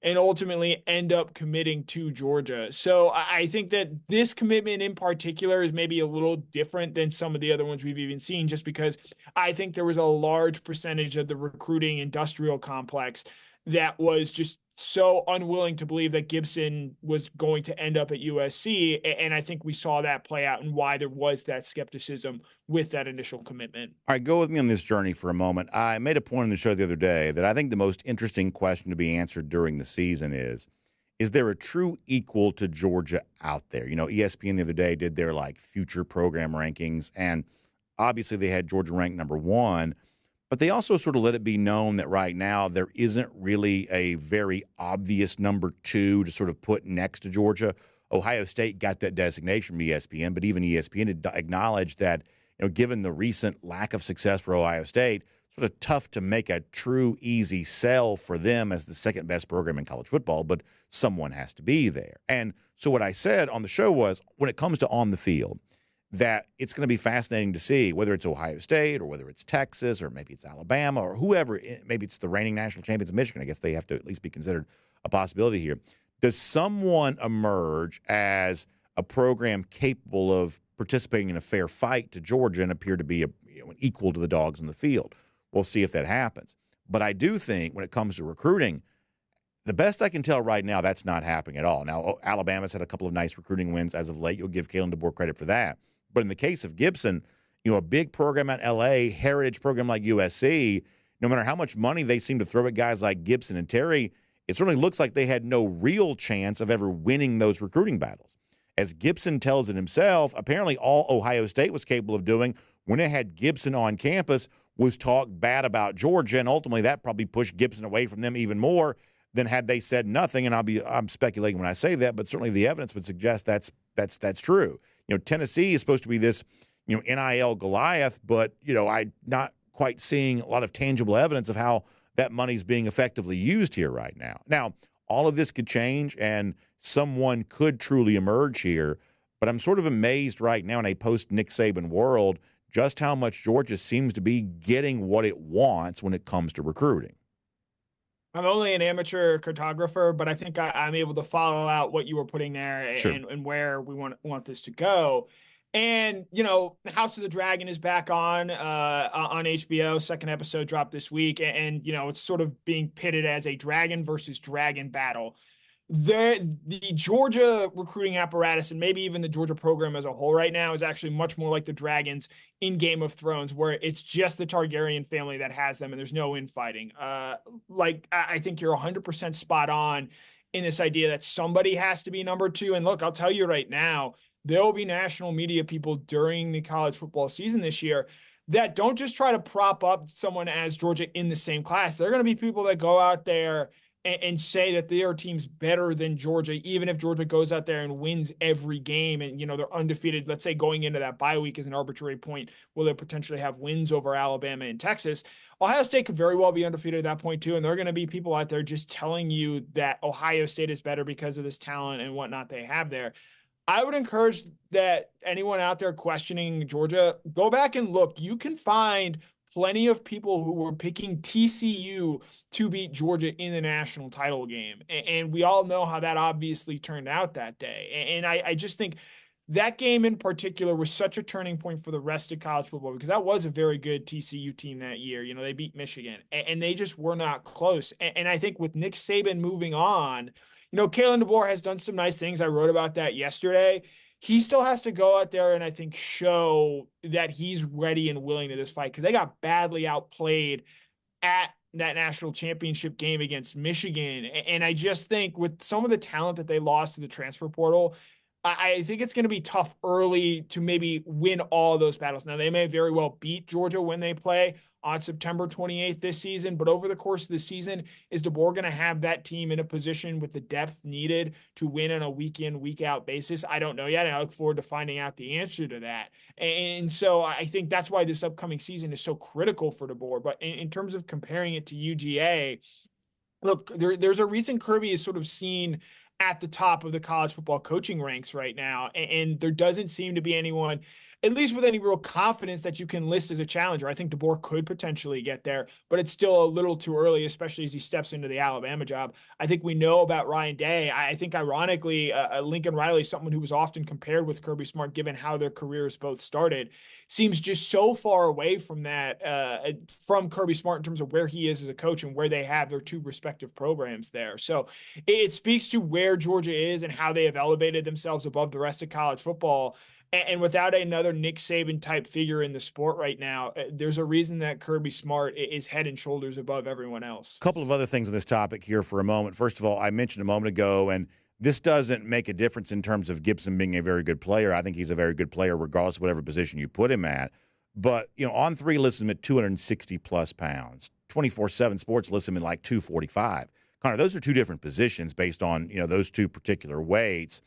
and ultimately end up committing to Georgia. So I think that this commitment in particular is maybe a little different than some of the other ones we've even seen, just because I think there was a large percentage of the recruiting industrial complex that was just so unwilling to believe that Gibson was going to end up at USC. And I think we saw that play out and why there was that skepticism with that initial commitment. All right, go with me on this journey for a moment. I made a point on the show the other day that I think the most interesting question to be answered during the season is there a true equal to Georgia out there? ESPN the other day did their future program rankings, and obviously they had Georgia ranked number 1. But they also sort of let it be known that right now there isn't really a very obvious number 2 to sort of put next to Georgia. Ohio State got that designation from ESPN, but even ESPN had acknowledged that, given the recent lack of success for Ohio State, sort of tough to make a true easy sell for them as the second best program in college football, but someone has to be there. And so what I said on the show was, when it comes to on the field, that it's going to be fascinating to see whether it's Ohio State or whether it's Texas or maybe it's Alabama or whoever, maybe it's the reigning national champions of Michigan. I guess they have to at least be considered a possibility here. Does someone emerge as a program capable of participating in a fair fight to Georgia and appear to be an equal to the Dogs in the field? We'll see if that happens. But I do think when it comes to recruiting, the best I can tell right now, that's not happening at all. Now, Alabama's had a couple of nice recruiting wins as of late. You'll give Kalen DeBoer credit for that. But in the case of Gibson, a big program at L.A., heritage program like USC, no matter how much money they seem to throw at guys like Gibson and Terry, it certainly looks like they had no real chance of ever winning those recruiting battles. As Gibson tells it himself, apparently all Ohio State was capable of doing when it had Gibson on campus was talk bad about Georgia, and ultimately that probably pushed Gibson away from them even more than had they said nothing. And I'm speculating when I say that, but certainly the evidence would suggest that's true. Tennessee is supposed to be this, NIL Goliath, but I'm not quite seeing a lot of tangible evidence of how that money's being effectively used here right now. Now, all of this could change, and someone could truly emerge here. But I'm sort of amazed right now in a post-Nick Saban world just how much Georgia seems to be getting what it wants when it comes to recruiting. I'm only an amateur cartographer, but I think I'm able to follow out what you were putting there Sure. and where we want this to go. And, House of the Dragon is back on HBO. Second episode dropped this week. And it's sort of being pitted as a dragon versus dragon battle. The Georgia recruiting apparatus and maybe even the Georgia program as a whole right now is actually much more like the dragons in Game of Thrones, where it's just the Targaryen family that has them and there's no infighting. I think you're 100% spot on in this idea that somebody has to be number two. And look, I'll tell you right now, there will be national media people during the college football season this year that don't just try to prop up someone as Georgia in the same class. They're going to be people that go out there and say that their team's better than Georgia, even if Georgia goes out there and wins every game and, they're undefeated. Let's say going into that bye week is an arbitrary point, will they potentially have wins over Alabama and Texas? Ohio State could very well be undefeated at that point too, and there are going to be people out there just telling you that Ohio State is better because of this talent and whatnot they have there. I would encourage that anyone out there questioning Georgia, go back and look. You can find plenty of people who were picking TCU to beat Georgia in the national title game. And we all know how that obviously turned out that day. And I just think that game in particular was such a turning point for the rest of college football, because that was a very good TCU team that year. They beat Michigan and they just were not close. And I think with Nick Saban moving on, Kalen DeBoer has done some nice things. I wrote about that yesterday. He still has to go out there and I think show that he's ready and willing to this fight, because they got badly outplayed at that national championship game against Michigan. And I just think with some of the talent that they lost to the transfer portal, I think it's going to be tough early to maybe win all those battles. Now, they may very well beat Georgia when they play on September 28th this season, but over the course of the season, is DeBoer going to have that team in a position with the depth needed to win on a week-in, week-out basis? I don't know yet, and I look forward to finding out the answer to that. And so I think that's why this upcoming season is so critical for DeBoer. But in terms of comparing it to UGA, look, there's a reason Kirby is sort of seen at the top of the college football coaching ranks right now. And there doesn't seem to be anyone, at least with any real confidence, that you can list as a challenger. I think DeBoer could potentially get there, but it's still a little too early, especially as he steps into the Alabama job. I think we know about Ryan Day. I think ironically, Lincoln Riley, someone who was often compared with Kirby Smart, given how their careers both started, seems just so far away from that, from Kirby Smart in terms of where he is as a coach and where they have their two respective programs there. So it speaks to where Georgia is and how they have elevated themselves above the rest of college football. And without another Nick Saban type figure in the sport right now, there's a reason that Kirby Smart is head and shoulders above everyone else. A couple of other things on this topic here for a moment. First of all, I mentioned a moment ago, and this doesn't make a difference in terms of Gibson being a very good player. I think he's a very good player regardless of whatever position you put him at. But, On three lists him at 260-plus pounds. 24/7 Sports lists him at like 245. Connor, those are two different positions based on, those two particular weights.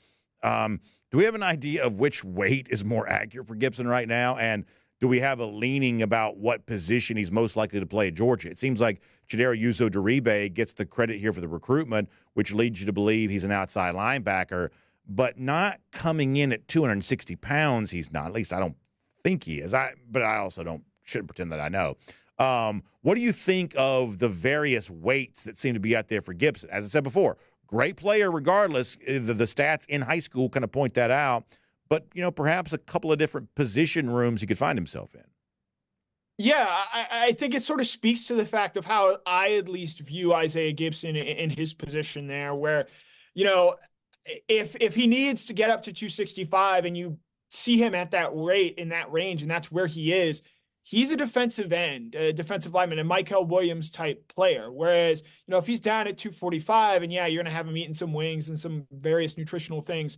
Do we have an idea of which weight is more accurate for Gibson right now? And do we have a leaning about what position he's most likely to play at Georgia? It seems like Chidera Uzo-Duribe gets the credit here for the recruitment, which leads you to believe he's an outside linebacker. but not coming in at 260 pounds. He's not. At least I don't think he is. But I also shouldn't pretend that I know. What do you think of the various weights that seem to be out there for Gibson? As I said before, great player regardless. The stats in high school kind of point that out. But, perhaps a couple of different position rooms he could find himself in. Yeah, I think it sort of speaks to the fact of how I at least view Isaiah Gibson in his position there, where, if he needs to get up to 265 and you see him at that rate in that range, and that's where he is, he's a defensive end, a defensive lineman, a Mykel Williams type player. Whereas, if he's down at 245 and you're going to have him eating some wings and some various nutritional things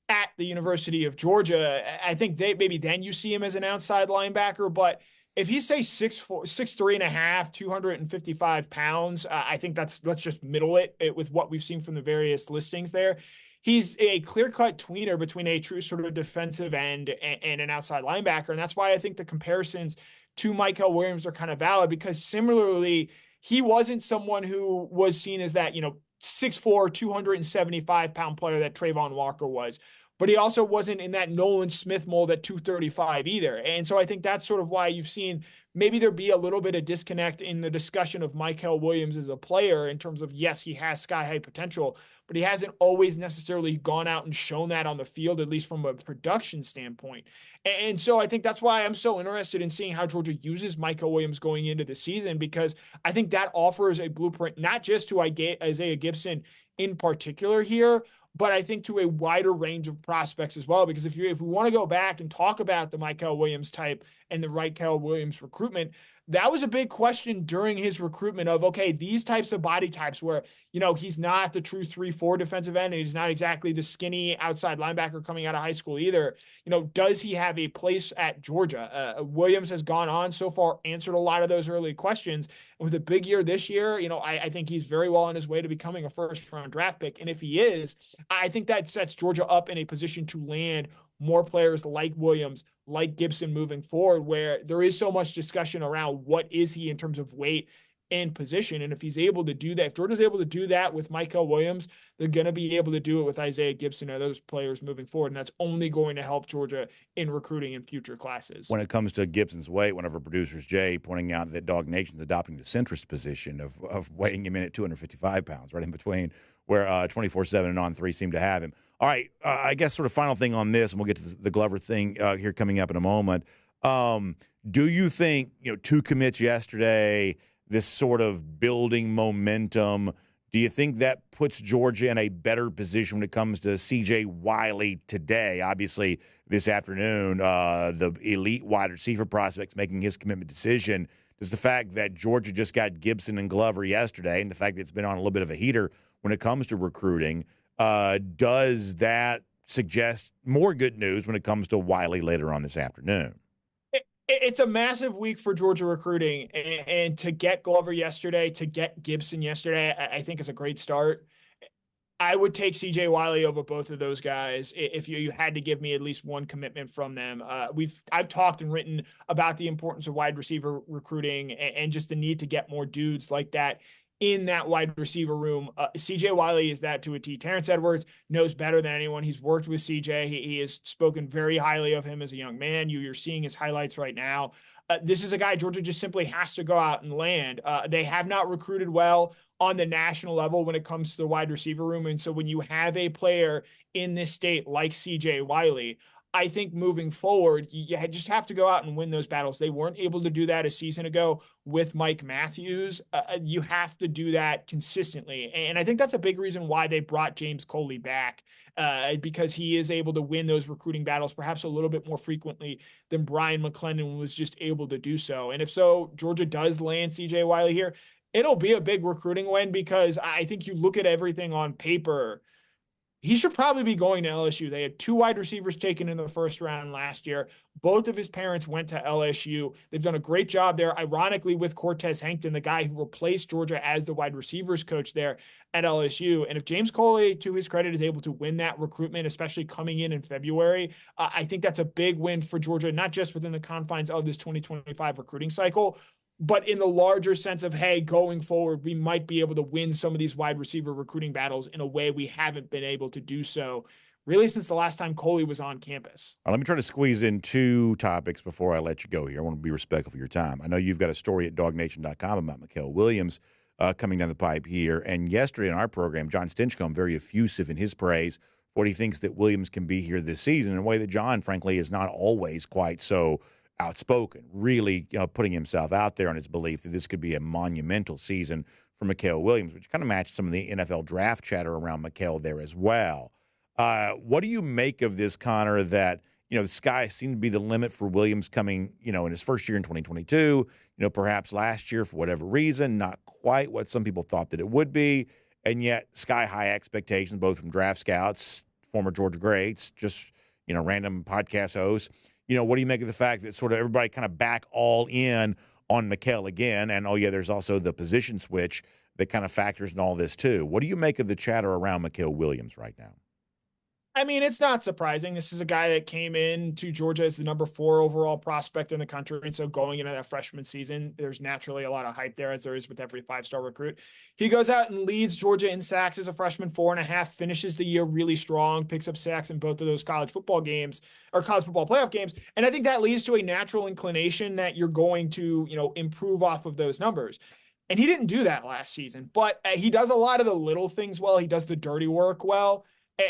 at the University of Georgia, I think maybe then you see him as an outside linebacker. But if he's say 6'3" and a half, 255 pounds, I think let's just middle it with what we've seen from the various listings there. He's a clear-cut tweener between a true sort of defensive end and an outside linebacker. And that's why I think the comparisons to Mykel Williams are kind of valid, because similarly, he wasn't someone who was seen as that, 6'4", 275-pound player that Trayvon Walker was. But he also wasn't in that Nolan Smith mold at 235 either. And so I think that's sort of why you've seen maybe there be a little bit of disconnect in the discussion of Mykel Williams as a player in terms of, yes, he has sky-high potential, but he hasn't always necessarily gone out and shown that on the field, at least from a production standpoint. And so I think that's why I'm so interested in seeing how Georgia uses Mykel Williams going into the season, because I think that offers a blueprint, not just to Isaiah Gibson in particular here, but I think to a wider range of prospects as well. Because if we want to go back and talk about the Mykel Williams type and the Mykel Williams recruitment, that was a big question during his recruitment of, okay, these types of body types where, he's not the true 3-4 defensive end, and he's not exactly the skinny outside linebacker coming out of high school either. Does he have a place at Georgia? Williams has gone on so far, answered a lot of those early questions. And with a big year this year, I think he's very well on his way to becoming a first-round draft pick. And if he is, I think that sets Georgia up in a position to land more players like Williams, like Gibson moving forward, where there is so much discussion around what is he in terms of weight and position. And if he's able to do that, if Georgia's able to do that with Mykel Williams, they're going to be able to do it with Isaiah Gibson or those players moving forward. And that's only going to help Georgia in recruiting in future classes. When it comes to Gibson's weight, one of our producers, Jay, pointing out that DawgNation's adopting the centrist position of weighing him in at 255 pounds, right in between where 24/7 and On 3 seem to have him. All right, I guess sort of final thing on this, and we'll get to the Glover thing here coming up in a moment. Do you think, 2 commits yesterday, this sort of building momentum, do you think that puts Georgia in a better position when it comes to C.J. Wiley today? Obviously, this afternoon, the elite wide receiver prospects making his commitment decision. Does the fact that Georgia just got Gibson and Glover yesterday, and the fact that it's been on a little bit of a heater when it comes to recruiting, does that suggest more good news when it comes to Wiley later on this afternoon? It's a massive week for Georgia recruiting, and to get Glover yesterday, to get Gibson yesterday, I think is a great start. I would take C.J. Wiley over both of those guys if you had to give me at least one commitment from them. I've talked and written about the importance of wide receiver recruiting and just the need to get more dudes like that in that wide receiver room. C.J. Wiley is that to a T. Terrence Edwards knows better than anyone. He's worked with C.J. He has spoken very highly of him as a young man. You're seeing his highlights right now. This is a guy Georgia just simply has to go out and land. They have not recruited well on the national level when it comes to the wide receiver room. And so when you have a player in this state like C.J. Wiley, I think moving forward, you just have to go out and win those battles. They weren't able to do that a season ago with Mike Matthews. You have to do that consistently. And I think that's a big reason why they brought James Coley back, because he is able to win those recruiting battles perhaps a little bit more frequently than Brian McClendon was just able to do so. And if so, Georgia does land C.J. Wiley here, it'll be a big recruiting win, because I think you look at everything on paper, he should probably be going to LSU. They had 2 wide receivers taken in the first round last year. Both of his parents went to LSU. They've done a great job there, ironically, with Cortez Hankton, the guy who replaced Georgia as the wide receivers coach there at LSU. And if James Coley, to his credit, is able to win that recruitment, especially coming in February, I think that's a big win for Georgia, not just within the confines of this 2025 recruiting cycle, but in the larger sense of, hey, going forward, we might be able to win some of these wide receiver recruiting battles in a way we haven't been able to do so really since the last time Coley was on campus. Let me try to squeeze in two topics before I let you go here. I want to be respectful of your time. I know you've got a story at DawgNation.com about Mykel Williams coming down the pipe here. And yesterday in our program, John Stinchcomb, very effusive in his praise for what he thinks that Williams can be here this season in a way that John, frankly, is not always quite so outspoken, really putting himself out there on his belief that this could be a monumental season for Mykel Williams, which kind of matched some of the NFL draft chatter around Mykel there as well. What do you make of this, Connor, that, the sky seemed to be the limit for Williams coming, in his first year in 2022, perhaps last year for whatever reason, not quite what some people thought that it would be, and yet sky-high expectations, both from draft scouts, former Georgia greats, just, random podcast hosts. What do you make of the fact that sort of everybody kind of back all in on Mykel again? And, there's also the position switch that kind of factors in all this too. What do you make of the chatter around Mykel Williams right now? I mean, it's not surprising. This is a guy that came in to Georgia as the number 4 overall prospect in the country. And so going into that freshman season, there's naturally a lot of hype there, as there is with every 5-star recruit. He goes out and leads Georgia in sacks as a freshman, 4.5, finishes the year really strong, picks up sacks in both of those college football games or college football playoff games. And I think that leads to a natural inclination that you're going to, improve off of those numbers. And he didn't do that last season, but he does a lot of the little things well. He does the dirty work well.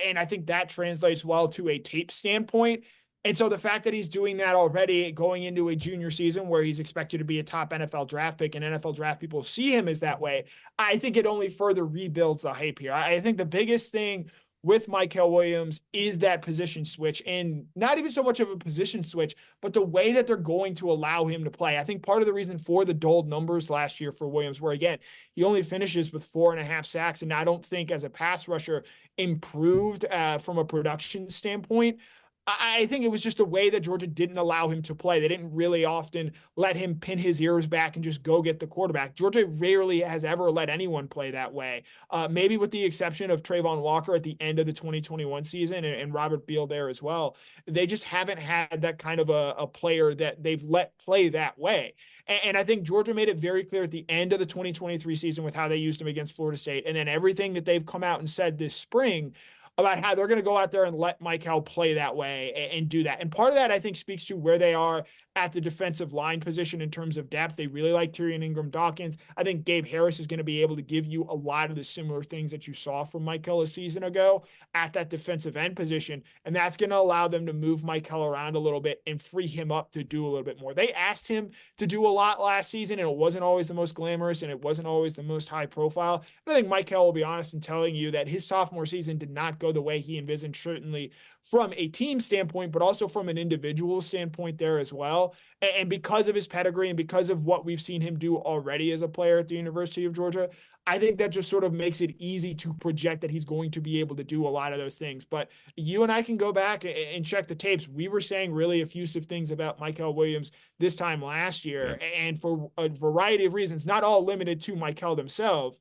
And I think that translates well to a tape standpoint. And so the fact that he's doing that already going into a junior season where he's expected to be a top NFL draft pick and NFL draft people see him as that way, I think it only further rebuilds the hype here. I think the biggest thing with Mykel Williams is that position switch, and not even so much of a position switch, but the way that they're going to allow him to play. I think part of the reason for the dulled numbers last year for Williams, where again, he only finishes with 4.5 sacks, and I don't think as a pass rusher improved from a production standpoint. I think it was just the way that Georgia didn't allow him to play. They didn't really often let him pin his ears back and just go get the quarterback. Georgia rarely has ever let anyone play that way. Maybe with the exception of Trayvon Walker at the end of the 2021 season and Robert Beal there as well. They just haven't had that kind of a player that they've let play that way. And I think Georgia made it very clear at the end of the 2023 season with how they used him against Florida State. And then everything that they've come out and said this spring about how they're going to go out there and let Mykel play that way and do that. And part of that, I think, speaks to where they are at the defensive line position in terms of depth. They really like Tyrion Ingram-Dawkins. I think Gabe Harris is going to be able to give you a lot of the similar things that you saw from Mykel a season ago at that defensive end position. And that's going to allow them to move Mykel around a little bit and free him up to do a little bit more. They asked him to do a lot last season, and it wasn't always the most glamorous and it wasn't always the most high profile. And I think Mykel will be honest in telling you that his sophomore season did not go the way he envisioned, certainly from a team standpoint, but also from an individual standpoint there as well. And because of his pedigree and because of what we've seen him do already as a player at the University of Georgia, I think that just sort of makes it easy to project that he's going to be able to do a lot of those things. But you and I can go back and check the tapes. We were saying really effusive things about Mykel Williams this time last year. And for a variety of reasons, not all limited to Mykel themselves,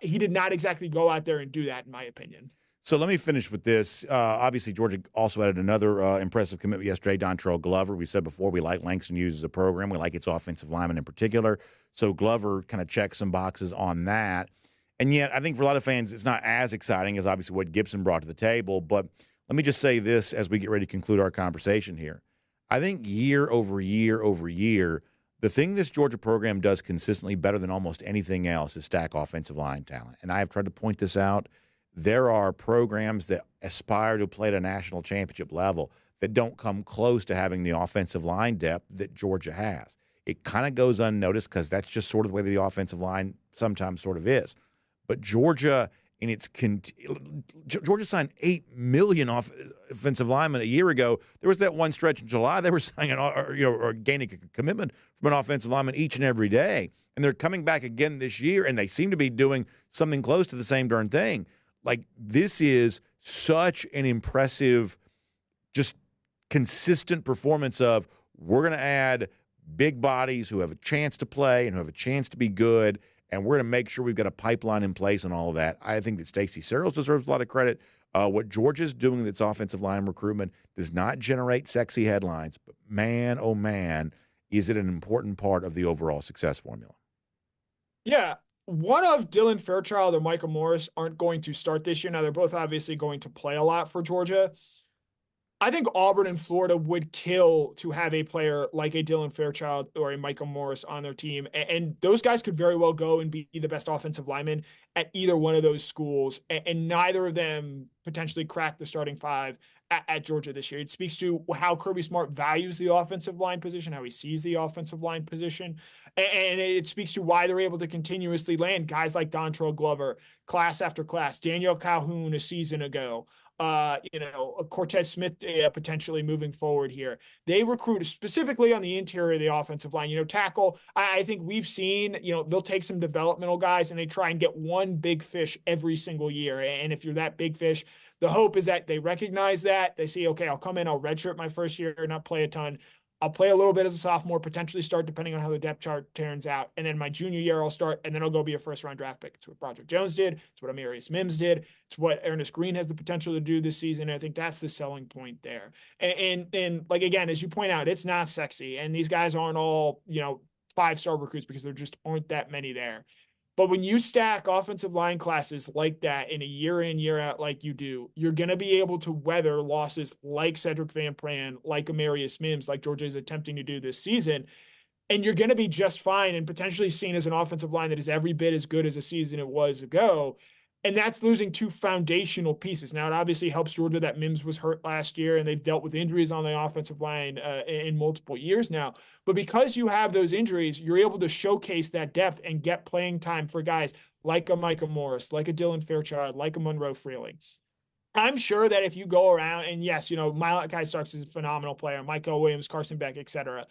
he did not exactly go out there and do that, in my opinion. So let me finish with this. Obviously, Georgia also added another impressive commitment yesterday, Dontrell Glover. We said before we like Langston Hughes as a program. We like its offensive lineman in particular. So Glover kind of checks some boxes on that. And yet, I think for a lot of fans, it's not as exciting as obviously what Gibson brought to the table. But let me just say this as we get ready to conclude our conversation here. I think year over year over year, the thing this Georgia program does consistently better than almost anything else is stack offensive line talent. And I have tried to point this out. There are programs that aspire to play at a national championship level that don't come close to having the offensive line depth that Georgia has. It kind of goes unnoticed because that's just sort of the way the offensive line sometimes sort of is. But Georgia, Georgia signed 8 million offensive linemen a year ago. There was that one stretch in July they were signing or gaining a commitment from an offensive lineman each and every day. And they're coming back again this year, and they seem to be doing something close to the same darn thing. Like, this is such an impressive, just consistent performance of we're going to add big bodies who have a chance to play and who have a chance to be good, and we're going to make sure we've got a pipeline in place and all of that. I think that Stacey Searles deserves a lot of credit. What Georgia's doing with its offensive line recruitment does not generate sexy headlines, but man, oh man, is it an important part of the overall success formula. Yeah. one of Dylan Fairchild or Michael Morris aren't going to start this year. Now, they're both obviously going to play a lot for Georgia. I think Auburn and Florida would kill to have a player like a Dylan Fairchild or a Mykel Morris on their team. And those guys could very well go and be the best offensive linemen at either one of those schools. And neither of them potentially crack the starting five at Georgia this year. It speaks to how Kirby Smart values the offensive line position, how he sees the offensive line position. And it speaks to why they're able to continuously land guys like Dontrell Glover, class after class, Daniel Calhoun a season ago. Cortez Smith potentially moving forward here. They recruit specifically on the interior of the offensive line. Tackle, I think we've seen, they'll take some developmental guys and they try and get one big fish every single year. And if you're that big fish, the hope is that they recognize that. They say, okay, I'll come in, I'll redshirt my first year, not play a ton. I'll play a little bit as a sophomore, potentially start depending on how the depth chart turns out. And then my junior year, I'll start, and then I'll go be a first-round draft pick. It's what Broderick Jones did. It's what Amarius Mims did. It's what Ernest Green has the potential to do this season. And I think that's the selling point there. And like, again, as you point out, it's not sexy. And these guys aren't all, 5-star recruits because there just aren't that many there. But when you stack offensive line classes like that in a year in, year out like you do, you're going to be able to weather losses like Cedric Van Pran, like Amarius Mims, like Georgia is attempting to do this season. And you're going to be just fine and potentially seen as an offensive line that is every bit as good as a season it was ago. And that's losing two foundational pieces. Now, it obviously helps Georgia that Mims was hurt last year and they've dealt with injuries on the offensive line in multiple years now. But because you have those injuries, you're able to showcase that depth and get playing time for guys like a Mykel Morris, like a Dylan Fairchild, like a Monroe Freeling. I'm sure that if you go around and yes, Malachi Starks is a phenomenal player, Mykel Williams, Carson Beck, etc.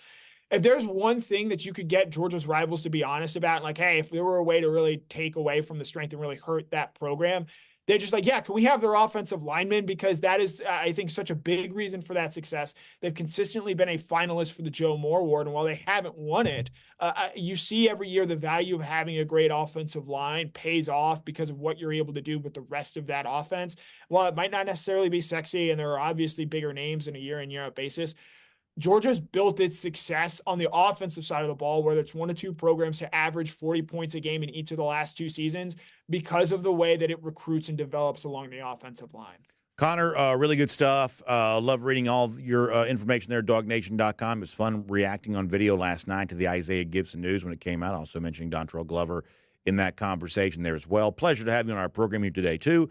If there's one thing that you could get Georgia's rivals to be honest about, like, hey, if there were a way to really take away from the strength and really hurt that program, they're just like, yeah, can we have their offensive linemen? Because that is, I think, such a big reason for that success. They've consistently been a finalist for the Joe Moore Award. And while they haven't won it, you see every year the value of having a great offensive line pays off because of what you're able to do with the rest of that offense. While it might not necessarily be sexy, and there are obviously bigger names in a year in, year out basis, Georgia's built its success on the offensive side of the ball, whether it's one or two programs to average 40 points a game in each of the last two seasons because of the way that it recruits and develops along the offensive line. Connor, really good stuff. Love reading all your information there at DawgNation.com. It was fun reacting on video last night to the Isaiah Gibson news when it came out. Also mentioning Dontrell Glover in that conversation there as well. Pleasure to have you on our program here today, too.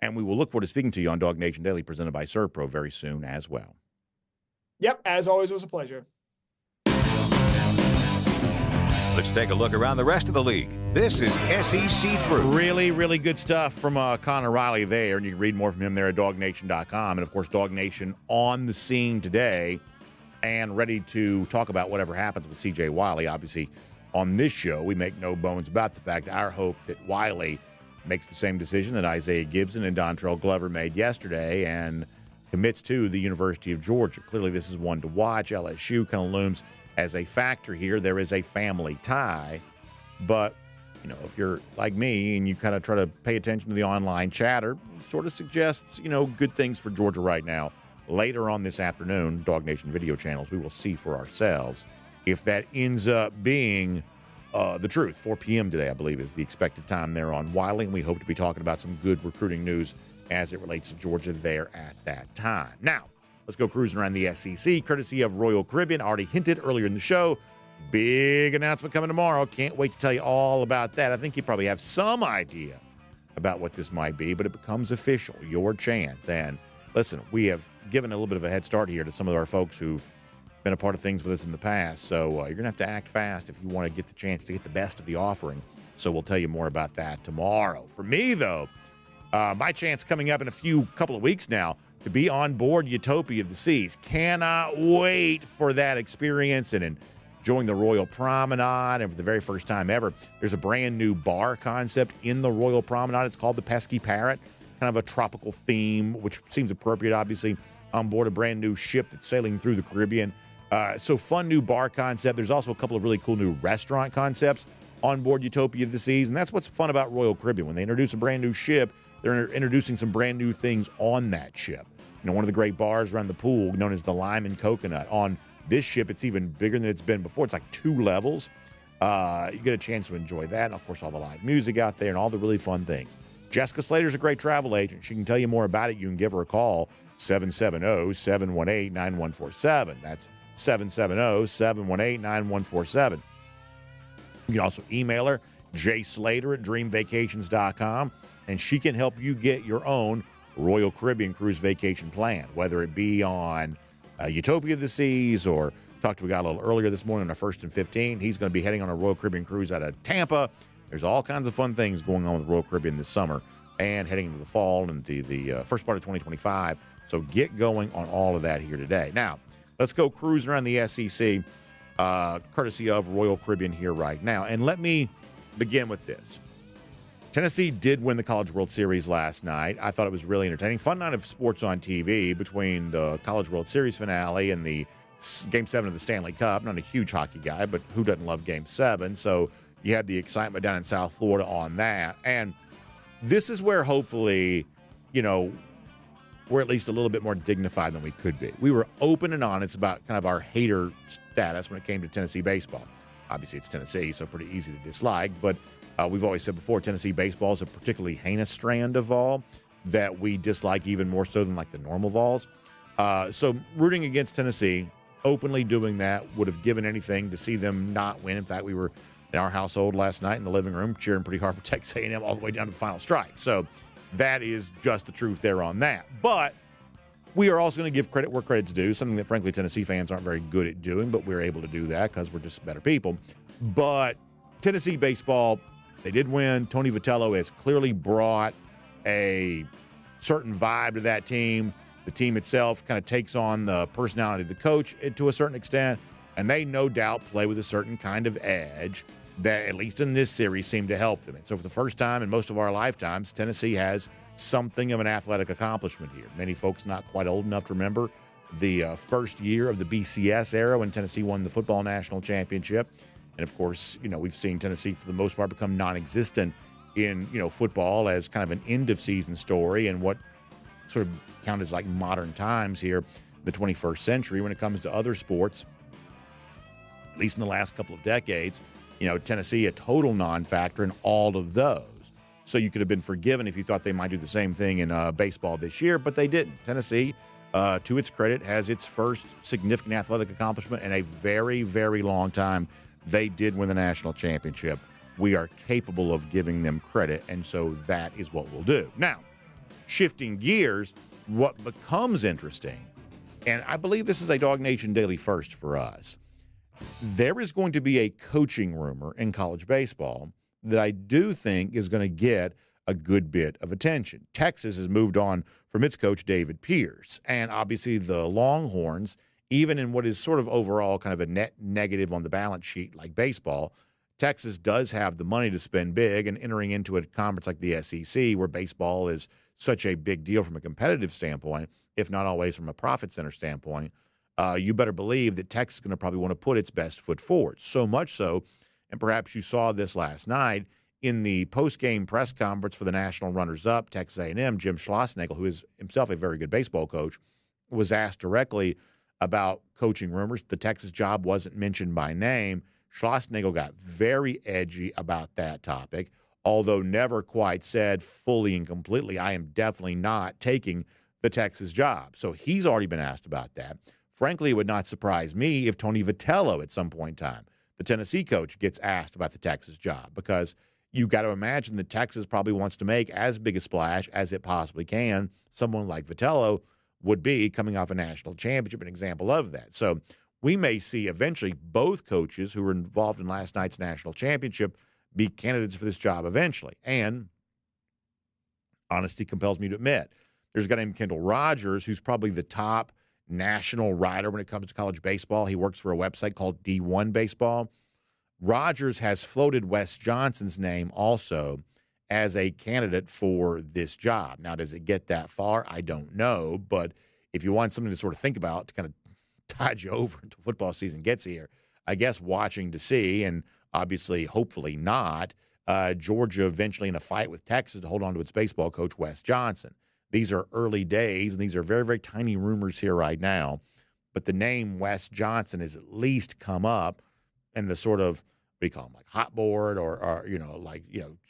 And we will look forward to speaking to you on DawgNation Daily, presented by ServPro, very soon as well. Yep, as always, it was a pleasure. Let's take a look around the rest of the league. This is SEC Through. Really, really good stuff from Connor Riley there, and you can read more from him there at DawgNation.com. And, of course, DawgNation on the scene today and ready to talk about whatever happens with C.J. Wiley. Obviously, on this show, we make no bones about the fact our hope that Wiley makes the same decision that Isaiah Gibson and Dontrell Glover made yesterday and commits to the University of Georgia. Clearly, this is one to watch. LSU kind of looms as a factor here. There is a family tie. But, if you're like me and you kind of try to pay attention to the online chatter, it sort of suggests, good things for Georgia right now. Later on this afternoon, DawgNation video channels, we will see for ourselves if that ends up being the truth. 4 p.m. today, I believe, is the expected time there on Wiley. And we hope to be talking about some good recruiting news as it relates to Georgia there at that time. Now, let's go cruising around the SEC, courtesy of Royal Caribbean. Already hinted earlier in the show, big announcement coming tomorrow. Can't wait to tell you all about that. I think you probably have some idea about what this might be, but it becomes official, your chance. And listen, we have given a little bit of a head start here to some of our folks who've been a part of things with us in the past. So you're going to have to act fast if you want to get the chance to get the best of the offering. So we'll tell you more about that tomorrow. For me, though, my chance coming up in a couple of weeks now to be on board Utopia of the Seas. Cannot wait for that experience and enjoying the Royal Promenade. And for the very first time ever, there's a brand new bar concept in the Royal Promenade. It's called the Pesky Parrot, kind of a tropical theme, which seems appropriate, obviously, on board a brand new ship that's sailing through the Caribbean. So fun new bar concept. There's also a couple of really cool new restaurant concepts on board Utopia of the Seas. And that's what's fun about Royal Caribbean. When they introduce a brand new ship, they're introducing some brand new things on that ship. One of the great bars around the pool, known as the Lime and Coconut. On this ship, it's even bigger than it's been before. It's like 2 levels. You get a chance to enjoy that. And, of course, all the live music out there and all the really fun things. Jessica Slater's a great travel agent. She can tell you more about it. You can give her a call, 770-718-9147. That's 770-718-9147. You can also email her, jslater@dreamvacations.com, and she can help you get your own Royal Caribbean cruise vacation plan, whether it be on Utopia of the Seas or talked to a guy a little earlier this morning on a 1st and 15. He's going to be heading on a Royal Caribbean cruise out of Tampa. There's all kinds of fun things going on with Royal Caribbean this summer and heading into the fall and the first part of 2025. So get going on all of that here today. Now, let's go cruising around the SEC, courtesy of Royal Caribbean here right now. And let me begin with this. Tennessee did win the College World Series last night. I thought it was really entertaining. Fun night of sports on TV between the College World Series finale and the Game 7 of the Stanley Cup. Not a huge hockey guy, but who doesn't love Game 7? So you had the excitement down in South Florida on that. And this is where hopefully, we're at least a little bit more dignified than we could be. We were open and honest about kind of our hater status when it came to Tennessee baseball. Obviously, it's Tennessee, so pretty easy to dislike. But we've always said before, Tennessee baseball is a particularly heinous strand of vol that we dislike even more so than like the normal vols. So rooting against Tennessee, openly doing that, would have given anything to see them not win. In fact, we were in our household last night in the living room cheering pretty hard for Texas A&M all the way down to the final strike. So that is just the truth there on that. But we are also going to give credit where credit's due, something that, frankly, Tennessee fans aren't very good at doing, but we're able to do that because we're just better people. But Tennessee baseball, they did win. Tony Vitello has clearly brought a certain vibe to that team. The team itself kind of takes on the personality of the coach to a certain extent, and they no doubt play with a certain kind of edge that, at least in this series, seemed to help them. And so for the first time in most of our lifetimes, Tennessee has something of an athletic accomplishment here. Many folks not quite old enough to remember the first year of the BCS era when Tennessee won the football national championship. And, of course, we've seen Tennessee, for the most part, become non-existent in, football as kind of an end-of-season story and what sort of counted as like modern times here, the 21st century. When it comes to other sports, at least in the last couple of decades, Tennessee, a total non-factor in all of those. So you could have been forgiven if you thought they might do the same thing in baseball this year, but they didn't. Tennessee, to its credit, has its first significant athletic accomplishment in a very, very long time. They did win the national championship. We are capable of giving them credit, and so that is what we'll do. Now, shifting gears, what becomes interesting, and I believe this is a DawgNation Daily first for us, there is going to be a coaching rumor in college baseball that I do think is going to get a good bit of attention. Texas has moved on from its coach, David Pierce, and obviously the Longhorns, even in what is sort of overall kind of a net negative on the balance sheet like baseball, Texas does have the money to spend big, and entering into a conference like the SEC where baseball is such a big deal from a competitive standpoint, if not always from a profit center standpoint, you better believe that Texas is going to probably want to put its best foot forward. So much so, and perhaps you saw this last night, in the post-game press conference for the national runners-up, Texas A&M, Jim Schlossnagle, who is himself a very good baseball coach, was asked directly about coaching rumors. The Texas job wasn't mentioned by name. Schlossnagle got very edgy about that topic, although never quite said fully and completely, I am definitely not taking the Texas job. So he's already been asked about that. Frankly, it would not surprise me if Tony Vitello at some point in time, the Tennessee coach, gets asked about the Texas job, because you've got to imagine that Texas probably wants to make as big a splash as it possibly can. Someone like Vitello would be, coming off a national championship, an example of that. So we may see eventually both coaches who were involved in last night's national championship be candidates for this job eventually. And honesty compels me to admit, there's a guy named Kendall Rogers who's probably the top national writer when it comes to college baseball. He works for a website called D1 Baseball. Rogers has floated Wes Johnson's name also as a candidate for this job. Now, does it get that far? I don't know. But if you want something to sort of think about to kind of tide you over until football season gets here, I guess watching to see, and obviously, hopefully not, Georgia eventually in a fight with Texas to hold on to its baseball coach, Wes Johnson. These are early days, and these are very, very tiny rumors here right now. But the name Wes Johnson has at least come up in the sort of do you call them, like hot board or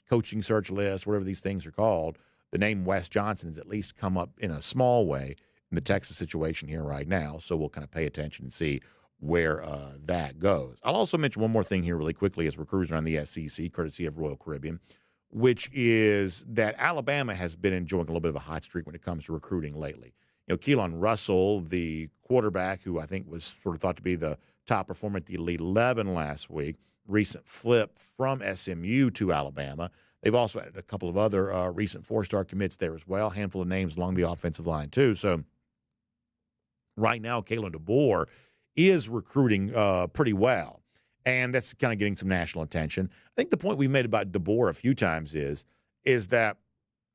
coaching search list, whatever these things are called, the name Wes Johnson has at least come up in a small way in the Texas situation here right now. So we'll kind of pay attention and see where that goes. I'll also mention one more thing here really quickly as we're cruising around the SEC, courtesy of Royal Caribbean, which is that Alabama has been enjoying a little bit of a hot streak when it comes to recruiting lately. Keelan Russell, the quarterback who I think was sort of thought to be the top performer at the Elite 11 last week, recent flip from SMU to Alabama. They've also had a couple of other recent four-star commits there as well, a handful of names along the offensive line too. So right now, Kalen DeBoer is recruiting pretty well, and that's kind of getting some national attention. I think the point we've made about DeBoer a few times is that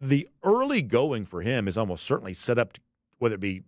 the early going for him is almost certainly set up to, whether it be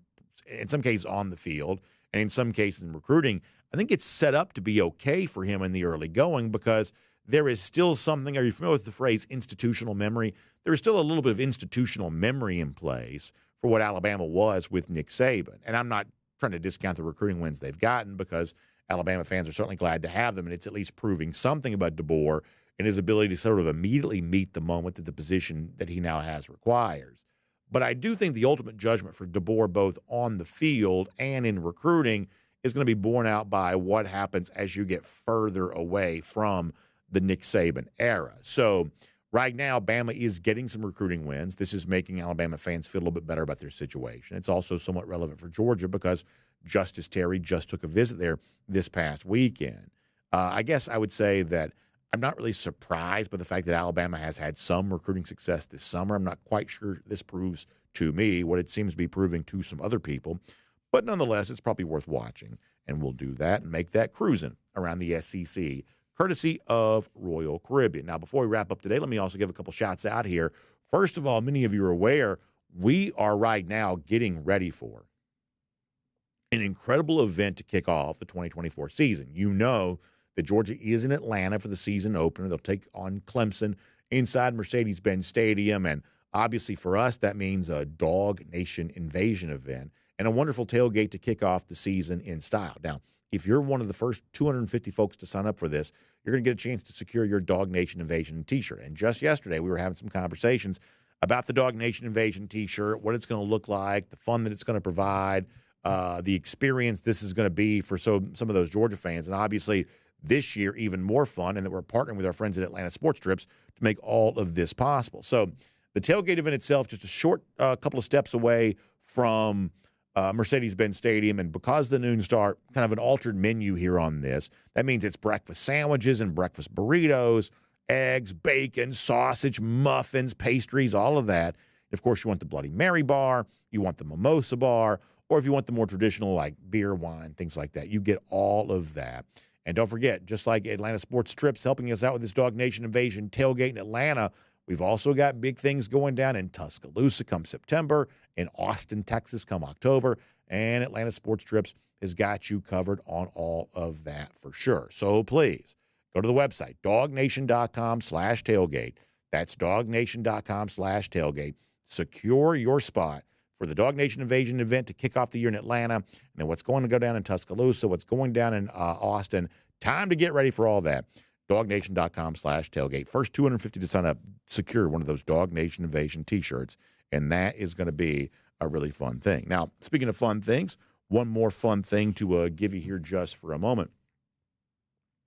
in some cases on the field and in some cases in recruiting, I think it's set up to be okay for him in the early going because there is still something. Are you familiar with the phrase institutional memory? There is still a little bit of institutional memory in place for what Alabama was with Nick Saban. And I'm not trying to discount the recruiting wins they've gotten because Alabama fans are certainly glad to have them, and it's at least proving something about DeBoer and his ability to sort of immediately meet the moment that the position that he now has requires. But I do think the ultimate judgment for DeBoer, both on the field and in recruiting, is going to be borne out by what happens as you get further away from the Nick Saban era. So right now, Bama is getting some recruiting wins. This is making Alabama fans feel a little bit better about their situation. It's also somewhat relevant for Georgia because Justice Terry just took a visit there this past weekend. I guess I would say that I'm not really surprised by the fact that Alabama has had some recruiting success this summer. I'm not quite sure this proves to me what it seems to be proving to some other people. But nonetheless, it's probably worth watching, and we'll do that and make that cruising around the SEC, courtesy of Royal Caribbean. Now, before we wrap up today, let me also give a couple shots out here. First of all, many of you are aware, we are right now getting ready for an incredible event to kick off the 2024 season. You know that Georgia is in Atlanta for the season opener. They'll take on Clemson inside Mercedes-Benz Stadium. And obviously for us, that means a DawgNation Invasion event and a wonderful tailgate to kick off the season in style. Now, if you're one of the first 250 folks to sign up for this, you're going to get a chance to secure your DawgNation Invasion t-shirt. And just yesterday, we were having some conversations about the DawgNation Invasion t-shirt, what it's going to look like, the fun that it's going to provide, the experience this is going to be for some of those Georgia fans. And obviously, this year, even more fun, and that we're partnering with our friends at Atlanta Sports Trips to make all of this possible. So the tailgate event itself, just a short couple of steps away from Mercedes-Benz Stadium, and because of the noon start, kind of an altered menu here on this. That means it's breakfast sandwiches and breakfast burritos, eggs, bacon, sausage, muffins, pastries, all of that. And of course, you want the Bloody Mary bar, you want the mimosa bar, or if you want the more traditional like beer, wine, things like that, you get all of that. And don't forget, just like Atlanta Sports Trips helping us out with this DawgNation Invasion tailgate in Atlanta, we've also got big things going down in Tuscaloosa come September, in Austin, Texas come October, and Atlanta Sports Trips has got you covered on all of that for sure. So please go to the website, DawgNation.com/tailgate. That's DawgNation.com/tailgate. Secure your spot for the DawgNation Invasion event to kick off the year in Atlanta, and then what's going to go down in Tuscaloosa, what's going down in Austin. Time to get ready for all that. DawgNation.com/tailgate. First 250 to sign up, secure one of those DawgNation Invasion t-shirts, and that is going to be a really fun thing. Now, speaking of fun things, one more fun thing to give you here just for a moment.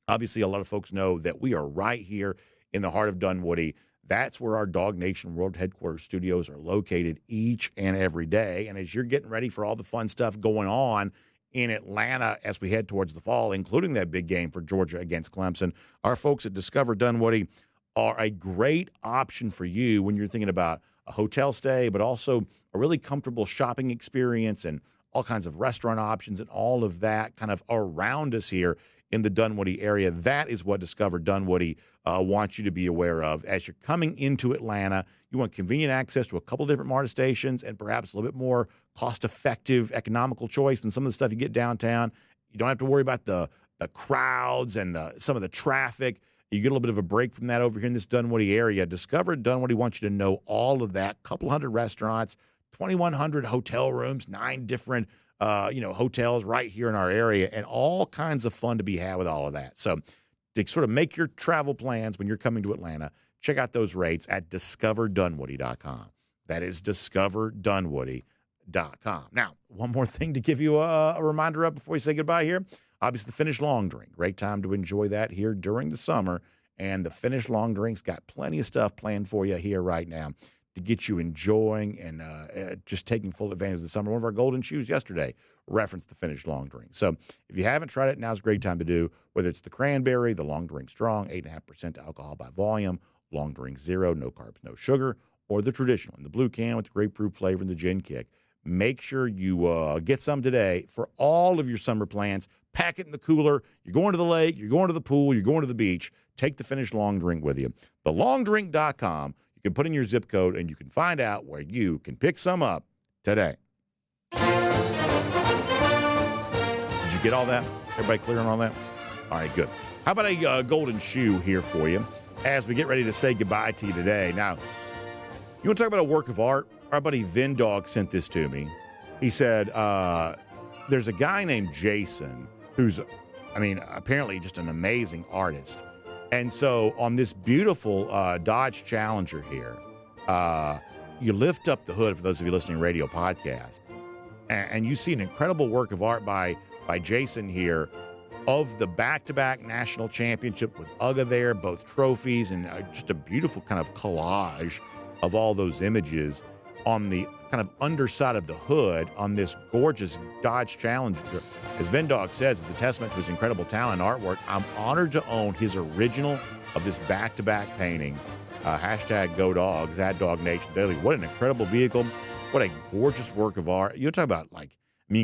Obviously, a lot of folks know that we are right here in the heart of Dunwoody. That's where our DawgNation World Headquarters studios are located each and every day. And as you're getting ready for all the fun stuff going on in Atlanta as we head towards the fall, including that big game for Georgia against Clemson, our folks at Discover Dunwoody are a great option for you when you're thinking about a hotel stay, but also a really comfortable shopping experience and all kinds of restaurant options and all of that kind of around us here in the Dunwoody area. That is what Discover Dunwoody wants you to be aware of. As you're coming into Atlanta, you want convenient access to a couple different MARTA stations and perhaps a little bit more cost-effective, economical choice than some of the stuff you get downtown. You don't have to worry about the crowds and some of the traffic. You get a little bit of a break from that over here in this Dunwoody area. Discover Dunwoody wants you to know all of that. Couple hundred restaurants, 2,100 hotel rooms, 9 different hotels right here in our area, and all kinds of fun to be had with all of that. So to sort of make your travel plans when you're coming to Atlanta, check out those rates at discoverdunwoody.com. That is discoverdunwoody.com. Now, one more thing to give you a reminder of before we say goodbye here. Obviously, the Finnish Long Drink. Great time to enjoy that here during the summer. And the Finnish Long Drink's got plenty of stuff planned for you here right now to get you enjoying and just taking full advantage of the summer. One of our golden shoes yesterday referenced the Finnish Long Drink. So if you haven't tried it, now's a great time to do. Whether it's the cranberry, the Long Drink Strong, 8.5% alcohol by volume, Long Drink Zero, no carbs, no sugar, or the traditional in the blue can with the grapefruit flavor and the gin kick. Make sure you get some today for all of your summer plans. Pack it in the cooler. You're going to the lake, you're going to the pool, you're going to the beach. Take the Finnish Long Drink with you. TheLongDrink.com. You can put in your zip code, and you can find out where you can pick some up today. Did you get all that? Everybody clear on all that? All right, good. How about a golden shoe here for you as we get ready to say goodbye to you today? Now, you want to talk about a work of art? Our buddy Vindog sent this to me. He said, there's a guy named Jason who's, apparently just an amazing artist. And so on this beautiful Dodge Challenger here, you lift up the hood, for those of you listening radio podcast, and you see an incredible work of art by Jason here of the back-to-back national championship with UGA there, both trophies, and just a beautiful kind of collage of all those images on the kind of underside of the hood on this gorgeous Dodge Challenger. As Vendog says, it's a testament to his incredible talent and artwork. I'm honored to own his original of this back-to-back painting. Hashtag Go Dogs at DawgNation Daily. What an incredible vehicle. What a gorgeous work of art. You're talking about,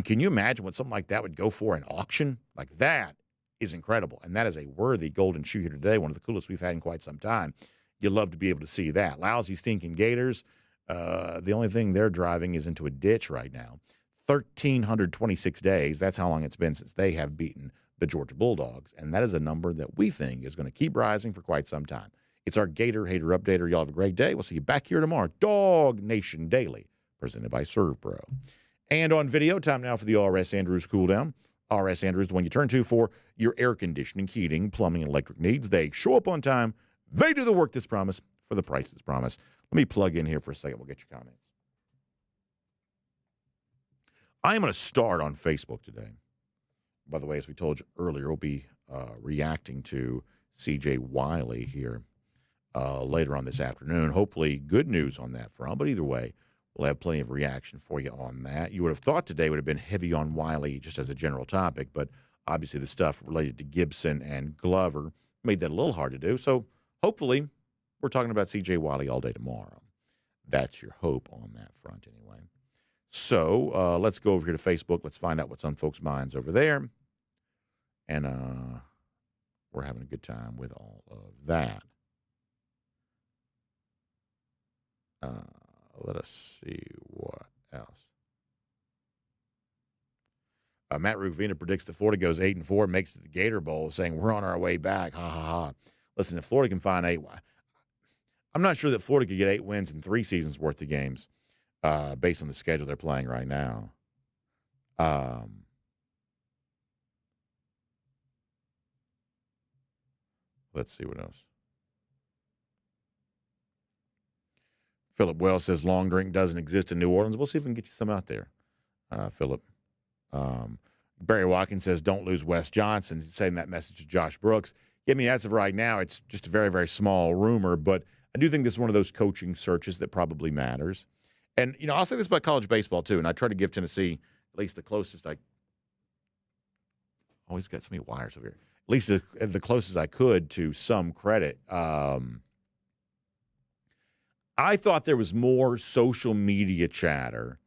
can you imagine what something like that would go for in auction? Like, that is incredible. And that is a worthy golden shoe here today, one of the coolest we've had in quite some time. You'd love to be able to see that. Lousy, stinking Gators. The only thing they're driving is into a ditch right now. 1,326 days. That's how long it's been since they have beaten the Georgia Bulldogs. And that is a number that we think is going to keep rising for quite some time. It's our Gator Hater Updater. Y'all have a great day. We'll see you back here tomorrow. DawgNation Daily, presented by ServPro. And on video, time now for the RS Andrews Cool Down. RS Andrews, the one you turn to for your air conditioning, heating, plumbing, and electric needs. They show up on time. They do the work that's promised for the price that's promised. Let me plug in here for a second. We'll get your comments. I am going to start on Facebook today. By the way, as we told you earlier, we'll be reacting to C.J. Wiley here later on this afternoon. Hopefully good news on that front. But either way, we'll have plenty of reaction for you on that. You would have thought today would have been heavy on Wiley just as a general topic, but obviously the stuff related to Gibson and Glover made that a little hard to do. So hopefully we're talking about C.J. Wiley all day tomorrow. That's your hope on that front anyway. So let's go over here to Facebook. Let's find out what's on folks' minds over there. And we're having a good time with all of that. Let us see what else. Matt Ruvina predicts that Florida goes 8-4, makes it to the Gator Bowl, saying we're on our way back. Ha, ha, ha. Listen, if Florida can find 8, I'm not sure that Florida could get 8 wins in 3 seasons worth of games based on the schedule they're playing right now. Let's see what else. Philip Wells says long drink doesn't exist in New Orleans. We'll see if we can get you some out there, Philip. Barry Watkins says don't lose Wes Johnson. He's saying that message to Josh Brooks. Yeah, I mean, as of right now, it's just a very, very small rumor, but I do think this is one of those coaching searches that probably matters. And, I'll say this about college baseball, too, and I try to give Tennessee at least the closest I – oh, he's got so many wires over here. At least the closest I could to some credit. I thought there was more social media chatter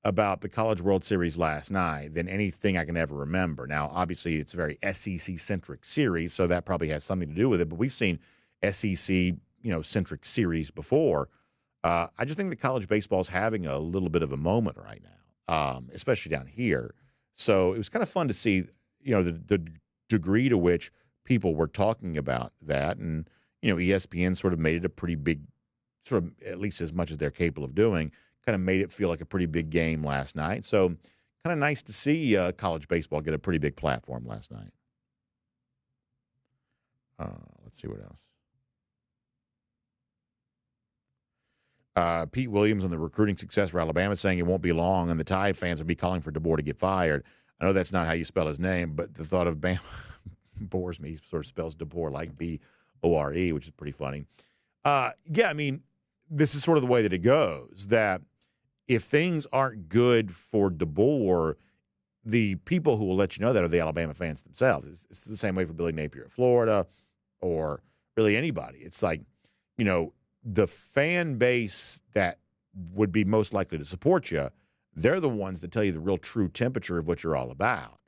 about the College World Series last night than anything I can ever remember. Now, obviously, it's a very SEC-centric series, so that probably has something to do with it. But we've seen SEC-centric series before. I just think that college baseball is having a little bit of a moment right now, especially down here. So it was kind of fun to see, the degree to which people were talking about that. And, ESPN sort of made it a pretty big, sort of at least as much as they're capable of doing, kind of made it feel like a pretty big game last night. So kind of nice to see college baseball get a pretty big platform last night. Let's see what else. Pete Williams on the recruiting success for Alabama saying it won't be long and the Tide fans will be calling for DeBoer to get fired. I know that's not how you spell his name, but the thought of Bama bores me. He sort of spells DeBoer like B-O-R-E, which is pretty funny. Yeah, I mean, this is sort of the way that it goes, that if things aren't good for DeBoer, the people who will let you know that are the Alabama fans themselves. It's the same way for Billy Napier at Florida or really anybody. It's like, you know, the fan base that would be most likely to support you, they're the ones that tell you the real true temperature of what you're all about.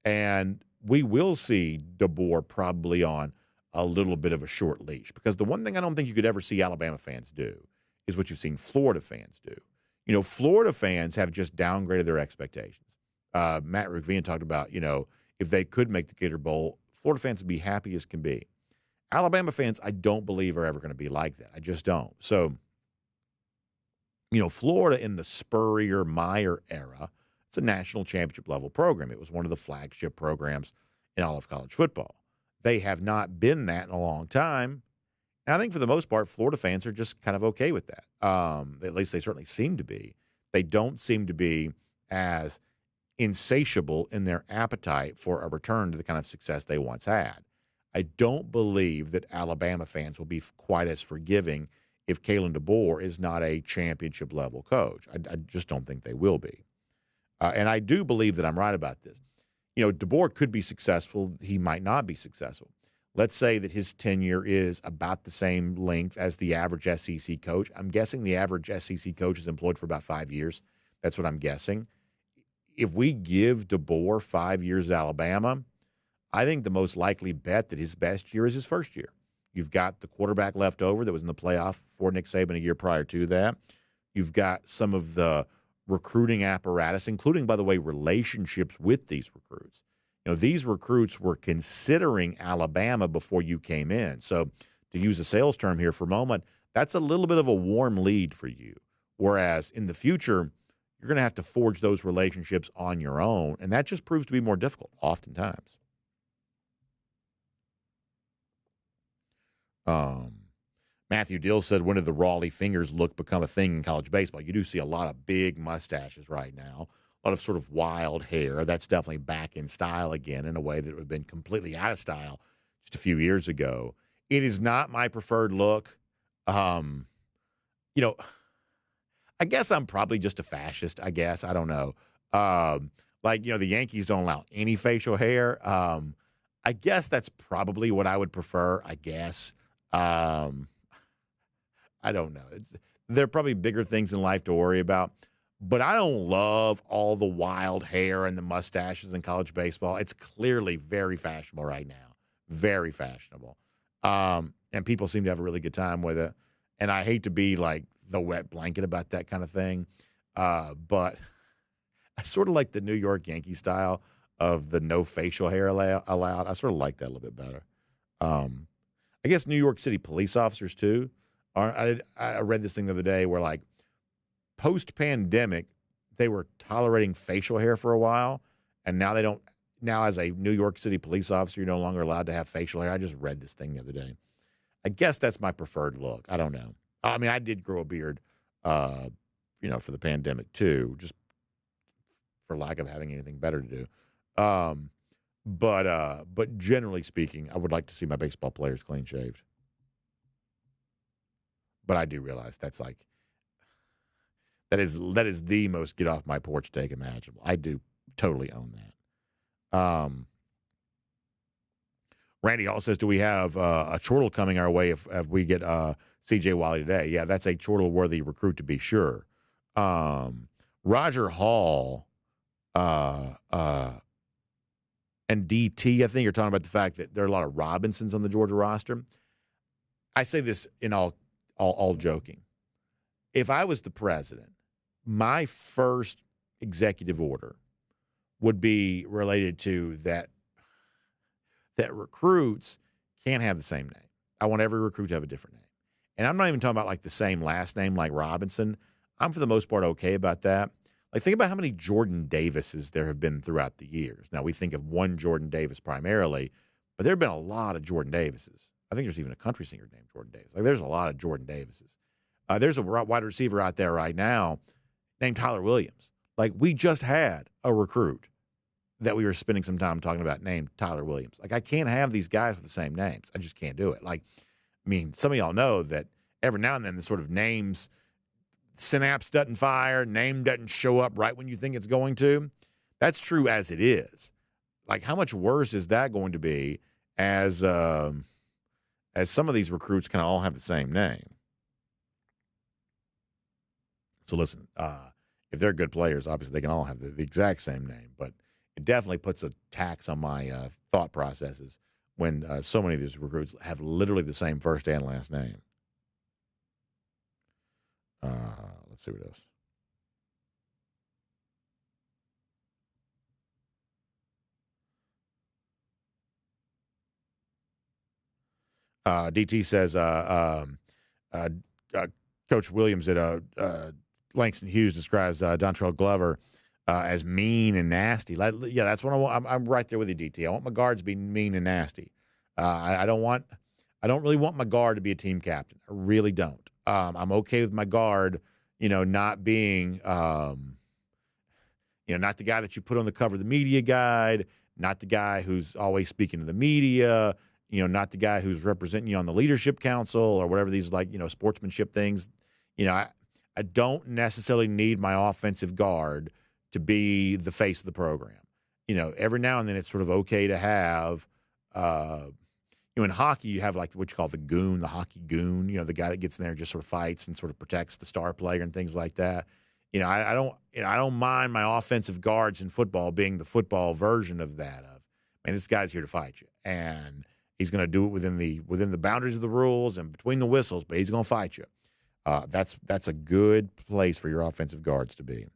And we will see DeBoer probably on a little bit of a short leash, because the one thing I don't think you could ever see Alabama fans do is what you've seen Florida fans do. You know, Florida fans have just downgraded their expectations. Matt Rivine talked about, you know, if they could make the Gator Bowl, Florida fans would be happy as can be. Alabama fans, I don't believe are ever going to be like that. I just don't. So, you know, Florida in the Spurrier, Meyer era, it's a national championship level program. It was one of the flagship programs in all of college football. They have not been that in a long time. And I think for the most part, Florida fans are just kind of okay with that. At least they certainly seem to be. They don't seem to be as insatiable in their appetite for a return to the kind of success they once had. I don't believe that Alabama fans will be quite as forgiving if Kalen DeBoer is not a championship level coach. I just don't think they will be. And I do believe that I'm right about this. You know, DeBoer could be successful. He might not be successful. Let's say that his tenure is about the same length as the average SEC coach. I'm guessing the average SEC coach is employed for about 5 years. That's what I'm guessing. If we give DeBoer 5 years at Alabama, I think the most likely bet that his best year is his first year. You've got the quarterback left over that was in the playoff for Nick Saban a year prior to that. You've got some of the recruiting apparatus, including, by the way, relationships with these recruits. You know, these recruits were considering Alabama before you came in. So to use a sales term here for a moment, that's a little bit of a warm lead for you. Whereas in the future, you're going to have to forge those relationships on your own, and that just proves to be more difficult oftentimes. Matthew Dill said, when did the Raleigh fingers look become a thing in college baseball? You do see a lot of big mustaches right now, a lot of sort of wild hair. That's definitely back in style again in a way that would have been completely out of style just a few years ago. It is not my preferred look. You know, I guess I'm probably just a fascist, I guess. I don't know. Like, you know, the Yankees don't allow any facial hair. I guess that's probably what I would prefer, I guess. I don't know. There are probably bigger things in life to worry about, but I don't love all the wild hair and the mustaches in college baseball. It's clearly very fashionable right now, very fashionable. And people seem to have a really good time with it. And I hate to be like the wet blanket about that kind of thing, but I sort of like the New York Yankee style of the no facial hair allowed. I sort of like that a little bit better. I guess New York City police officers too. I read this thing the other day where, like, post-pandemic, they were tolerating facial hair for a while, and now they don't. Now, as a New York City police officer, you're no longer allowed to have facial hair. I just read this thing the other day. I guess that's my preferred look. I don't know. I mean, I did grow a beard, you know, for the pandemic too, just for lack of having anything better to do. But generally speaking, I would like to see my baseball players clean shaved. But I do realize that's like that is the most get off my porch take imaginable. I do totally own that. Randy Hall says, do we have a chortle coming our way if we get C.J. Wiley today? Yeah, that's a chortle-worthy recruit to be sure. Roger Hall and DT, I think you're talking about the fact that there are a lot of Robinsons on the Georgia roster. I say this in all joking. If I was the president, my first executive order would be related to that recruits can't have the same name. I want every recruit to have a different name. And I'm not even talking about like the same last name like Robinson. I'm for the most part okay about that. Like, think about how many Jordan Davises there have been throughout the years. Now, we think of one Jordan Davis primarily, but there have been a lot of Jordan Davises. I think there's even a country singer named Jordan Davis. Like, there's a lot of Jordan Davises. There's a wide receiver out there right now named Tyler Williams. Like, we just had a recruit that we were spending some time talking about named Tyler Williams. Like, I can't have these guys with the same names. I just can't do it. Like, I mean, some of y'all know that every now and then the sort of names, synapse doesn't fire, name doesn't show up right when you think it's going to. That's true as it is. Like, how much worse is that going to be as some of these recruits kind of all have the same name? So listen, if they're good players, obviously they can all have the exact same name, but it definitely puts a tax on my thought processes when so many of these recruits have literally the same first and last name. Let's see what else. DT says Coach Williams at Langston Hughes describes Dontrell Glover as mean and nasty. Yeah, that's what I want. I'm right there with you, DT. I want my guards to be mean and nasty. I don't really want my guard to be a team captain. I really don't. I'm okay with my guard, not being, not the guy that you put on the cover of the media guide, not the guy who's always speaking to the media, not the guy who's representing you on the leadership council or whatever these sportsmanship things. I don't necessarily need my offensive guard to be the face of the program. Every now and then it's sort of okay to have, in hockey you have like what you call the goon, the hockey goon, the guy that gets in there and just sort of fights and sort of protects the star player and things like that. I don't mind my offensive guards in football being the football version of that. This guy's here to fight you, and he's going to do it within the boundaries of the rules and between the whistles, but he's going to fight you. That's a good place for your offensive guards to be.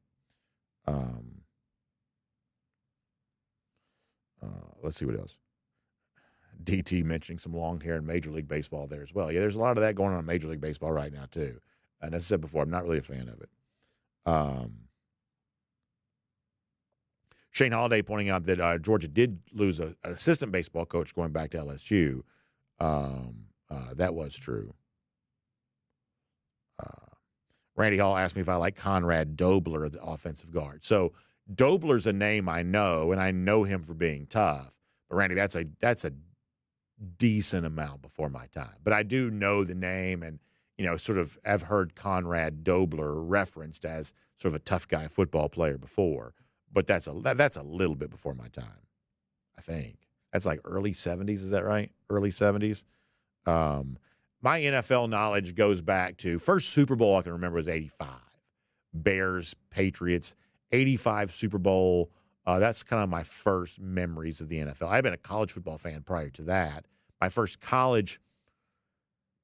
Let's see what else. DT mentioning some long hair in Major League Baseball there as well. Yeah, there's a lot of that going on in Major League Baseball right now too. And as I said before, I'm not really a fan of it. Shane Holiday pointing out that Georgia did lose an assistant baseball coach going back to LSU. That was true. Randy Hall asked me if I like Conrad Dobler, the offensive guard. So Dobler's a name I know, and I know him for being tough. But Randy, that's a decent amount before my time. But I do know the name, and sort of have heard Conrad Dobler referenced as sort of a tough guy football player before. But that's a little bit before my time, I think. That's like early 70s, is that right? Early 70s. My NFL knowledge goes back to first Super Bowl I can remember was 85. Bears, Patriots, 85 Super Bowl. That's kind of my first memories of the NFL. I've been a college football fan prior to that. I don't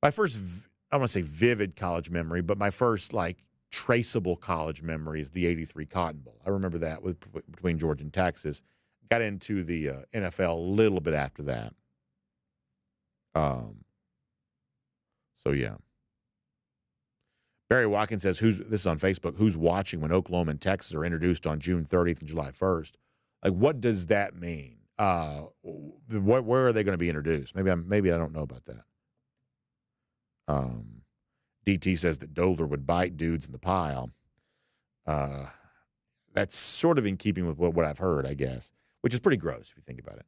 want to say vivid college memory, but my first traceable college memory is the 83 Cotton Bowl. I remember that between Georgia and Texas. Got into the NFL a little bit after that. So yeah. Barry Watkins says, this is on Facebook, who's watching when Oklahoma and Texas are introduced on June 30th and July 1st? Like, what does that mean? Where are they going to be introduced? Maybe I don't know about that. DT says that Dobler would bite dudes in the pile. That's sort of in keeping with what I've heard, I guess, which is pretty gross if you think about it.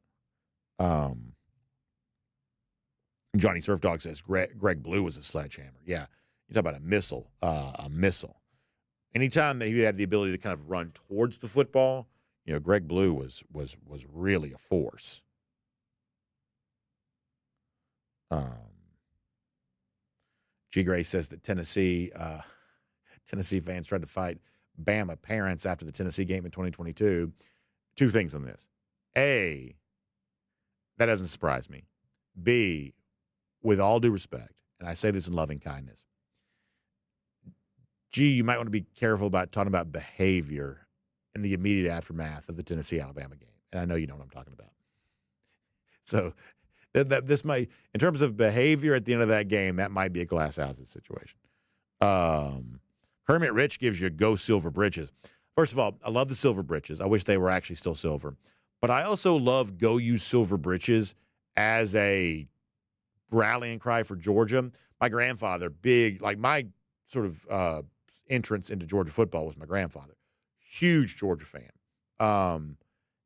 Johnny Surf Dog says Greg Blue was a sledgehammer. Yeah, you talk about a missile. Anytime that he had the ability to kind of run towards the football, Greg Blue was really a force. G. Gray says that Tennessee fans tried to fight Bama parents after the Tennessee game in 2022. Two things on this. A, that doesn't surprise me. B, with all due respect, and I say this in loving kindness, you might want to be careful about talking about behavior in the immediate aftermath of the Tennessee-Alabama game. And I know you know what I'm talking about. So this might, in terms of behavior at the end of that game, that might be a glass houses situation. Hermit Rich gives you go silver britches. First of all, I love the silver britches. I wish they were actually still silver. But I also love go use silver britches as a rallying cry for Georgia. My grandfather, big, like my sort of entrance into Georgia football was my grandfather. Huge Georgia fan.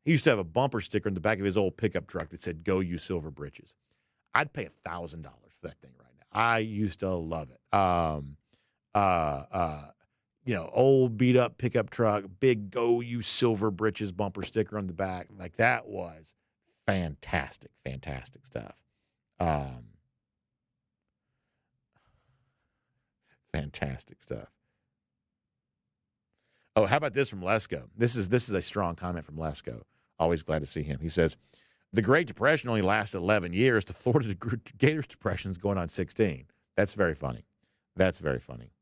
He used to have a bumper sticker in the back of his old pickup truck that said, "Go you silver britches." I'd pay $1,000 for that thing right now. I used to love it. Old beat up pickup truck, big "Go you silver britches" bumper sticker on the back. Like, that was fantastic, fantastic stuff. Fantastic stuff. Oh, how about this from Lesko? This is a strong comment from Lesko. Always glad to see him. He says, "The Great Depression only lasted 11 years. The Florida Gators Depression is going on 16. That's very funny. That's very funny.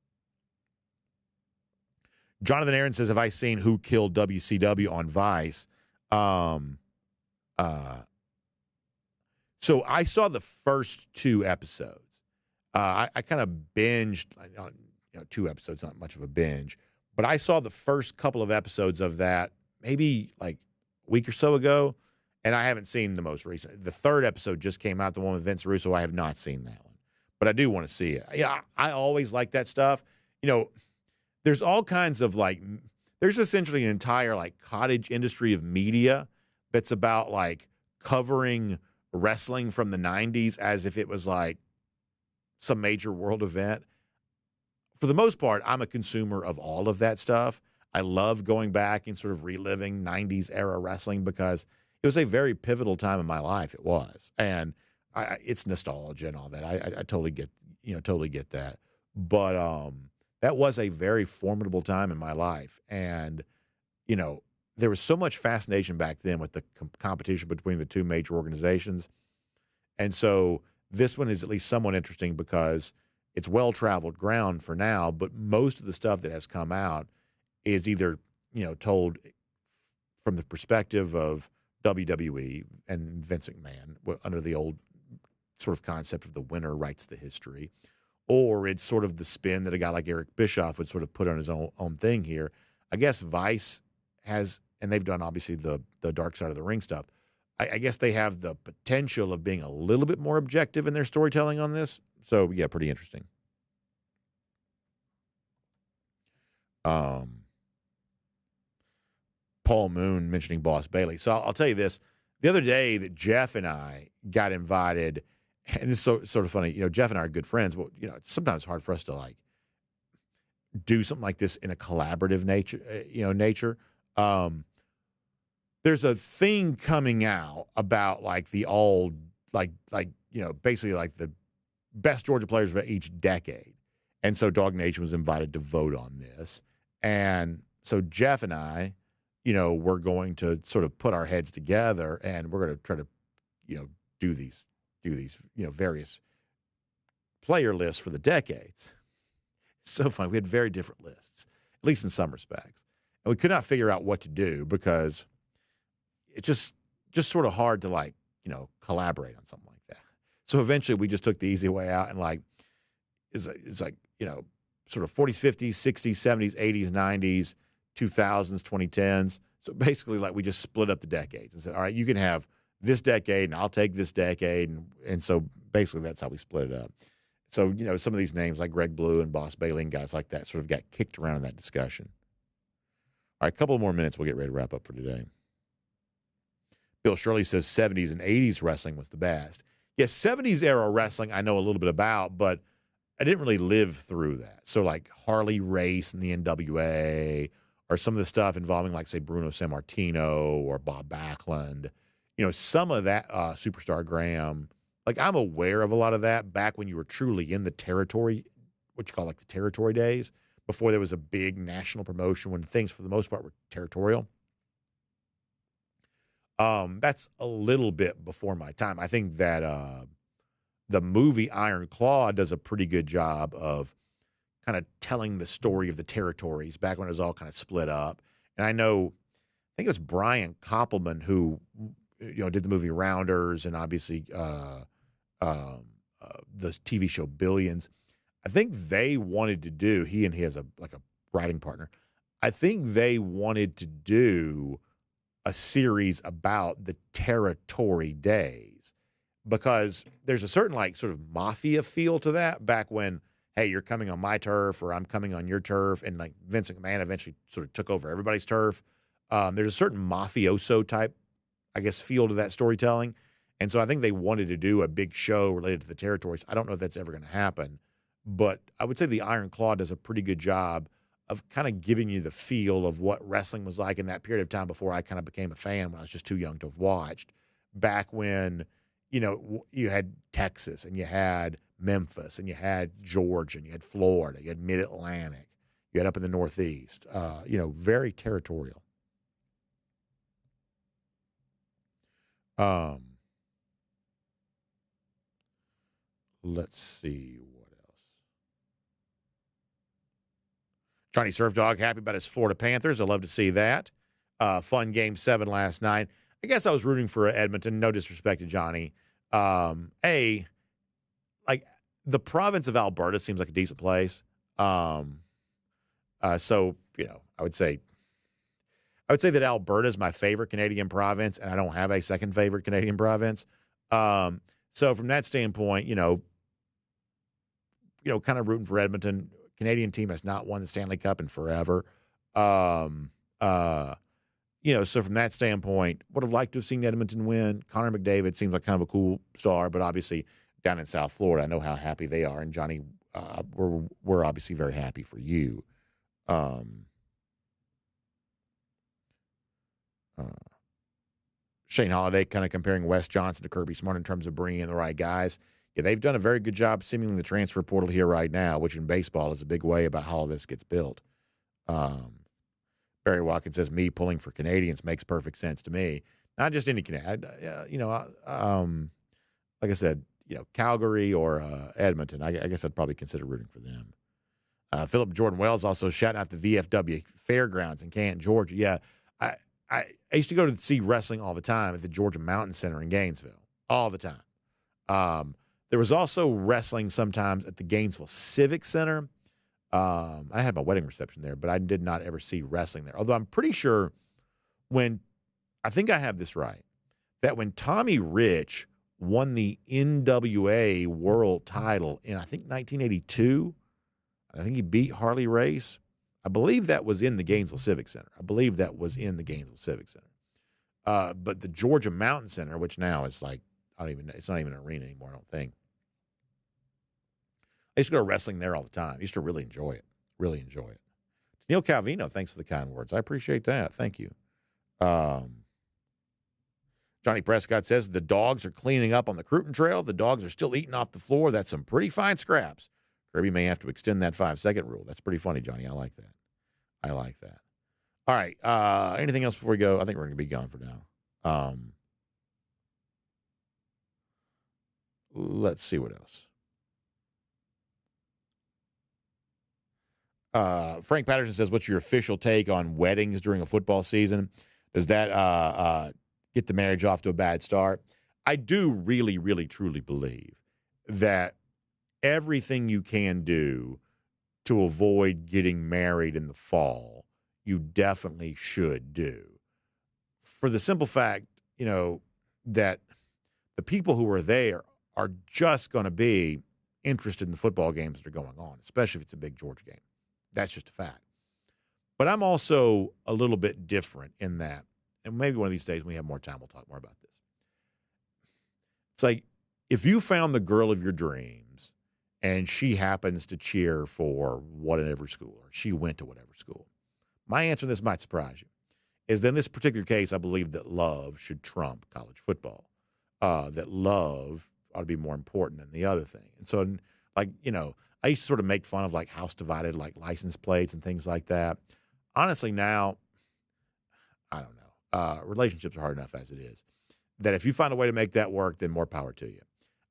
Jonathan Aaron says, "Have I seen Who Killed WCW on Vice?" So I saw the first 2 episodes. I kind of binged, 2 episodes, not much of a binge, but I saw the first couple of episodes of that maybe like a week or so ago, and I haven't seen the most recent. The 3rd episode just came out, the one with Vince Russo. I have not seen that one, but I do want to see it. Yeah, I always like that stuff. There's all kinds of there's essentially an entire cottage industry of media that's about covering wrestling from the 90s as if it was some major world event. For the most part, I'm a consumer of all of that stuff. I love going back and sort of reliving 90s era wrestling because it was a very pivotal time in my life. It was. And it's nostalgia and all that. I totally get that. But that was a very formidable time in my life. And, there was so much fascination back then with the competition between the 2 major organizations. And so this one is at least somewhat interesting because it's well-traveled ground for now, but most of the stuff that has come out is either, told from the perspective of WWE and Vince McMahon under the old sort of concept of the winner writes the history, or it's sort of the spin that a guy like Eric Bischoff would sort of put on his own thing here. I guess Vice has, and they've done obviously the Dark Side of the Ring stuff. I guess they have the potential of being a little bit more objective in their storytelling on this. So, yeah, pretty interesting. Paul Moon mentioning Boss Bailey. So I'll tell you this. The other day that Jeff and I got invited, and this is sort of funny. Jeff and I are good friends, but, it's sometimes hard for us to, do something like this in a collaborative nature. There's a thing coming out about basically the best Georgia players of each decade. And so DawgNation was invited to vote on this. And so Jeff and I, we're going to sort of put our heads together and we're going to try to, do these, various player lists for the decades. So fun. We had very different lists, at least in some respects. And we could not figure out what to do because it's just sort of hard to collaborate on something like that. So eventually we just took the easy way out and it's sort of 40s, 50s, 60s, 70s, 80s, 90s, 2000s, 2010s. So basically we just split up the decades and said, all right, you can have this decade and I'll take this decade. And so basically that's how we split it up. So, some of these names like Greg Blue and Boss Bailey and guys like that sort of got kicked around in that discussion. All right, a couple more minutes. We'll get ready to wrap up for today. Bill Shirley says 70s and 80s wrestling was the best. Yes, 70s era wrestling I know a little bit about, but I didn't really live through that. So Harley Race and the NWA or some of the stuff involving say Bruno Sammartino or Bob Backlund, some of that Superstar Graham, I'm aware of a lot of that back when you were truly in the territory, what you call the territory days, before there was a big national promotion when things for the most part were territorial. That's a little bit before my time. I think that the movie Iron Claw does a pretty good job of kind of telling the story of the territories back when it was all kind of split up. And I think it was Brian Koppelman who, did the movie Rounders and obviously the TV show Billions. I think they wanted to do, he has a writing partner. I think they wanted to do a series about the territory days because there's a certain like sort of mafia feel to that back when, hey, you're coming on my turf or I'm coming on your turf. And like Vince McMahon eventually sort of took over everybody's turf. There's a certain mafioso type, I guess, feel to that storytelling. And so I think they wanted to do a big show related to the territories. I don't know if that's ever going to happen, but I would say the Iron Claw does a pretty good job of kind of giving you the feel of what wrestling was like in that period of time before I kind of became a fan when I was just too young to have watched. Back when, you had Texas and you had Memphis and you had Georgia and you had Florida, you had Mid-Atlantic, you had up in the Northeast, very territorial. Let's see what else. Johnny Surf Dog happy about his Florida Panthers. I love to see that. Fun Game 7 last night. I guess I was rooting for Edmonton. No disrespect to Johnny. The province of Alberta seems like a decent place. I would say that Alberta is my favorite Canadian province, and I don't have a second favorite Canadian province. So from that standpoint, kind of rooting for Edmonton. Canadian team has not won the Stanley Cup in forever. So from that standpoint, would have liked to have seen Edmonton win. Connor McDavid seems like kind of a cool star, but obviously down in South Florida, I know how happy they are. And Johnny, we're obviously very happy for you. Shane Holiday kind of comparing Wes Johnson to Kirby Smart in terms of bringing in the right guys. Yeah, they've done a very good job seemingly in the transfer portal here right now, which in baseball is a big way about how all this gets built. Barry Watkins says, me pulling for Canadians makes perfect sense to me. Not just any Canadian. Like I said, Calgary or Edmonton, I guess I'd probably consider rooting for them. Philip Jordan Wells also shouting out the VFW Fairgrounds in Canton, Georgia. Yeah, I used to go to see wrestling all the time at the Georgia Mountain Center in Gainesville, all the time. There was also wrestling sometimes at the Gainesville Civic Center. I had my wedding reception there, but I did not ever see wrestling there. Although I'm pretty sure I think I have this right, that when Tommy Rich won the NWA world title in, I think, 1982, I think he beat Harley Race. I believe that was in the Gainesville Civic Center. But the Georgia Mountain Center, which now is like, it's not even an arena anymore, I don't think. I used to go to wrestling there all the time. I used to really enjoy it. Neil Calvino, thanks for the kind words. I appreciate that. Thank you. Johnny Prescott says the dogs are cleaning up on the Cruton Trail. The dogs are still eating off the floor. That's some pretty fine scraps. Kirby may have to extend that 5-second rule. That's pretty funny, Johnny. I like that. All right. Anything else before we go? I think we're going to be gone for now. Let's see what else. Frank Patterson says, what's your official take on weddings during a football season? Does that get the marriage off to a bad start? I do really, really, truly believe that everything you can do to avoid getting married in the fall, you definitely should do. For the simple fact, that the people who are there are just going to be interested in the football games that are going on, especially if it's a big Georgia game. That's just a fact. But I'm also a little bit different in that, and maybe one of these days when we have more time, we'll talk more about this. It's like, if you found the girl of your dreams and she happens to cheer for whatever school, or she went to whatever school, my answer to this might surprise you, is that in this particular case, I believe that love should trump college football, that love ought to be more important than the other thing. And so, I used to sort of make fun of like house divided, like license plates and things like that. Honestly, now, I don't know. Relationships are hard enough as it is. That if you find a way to make that work, then more power to you.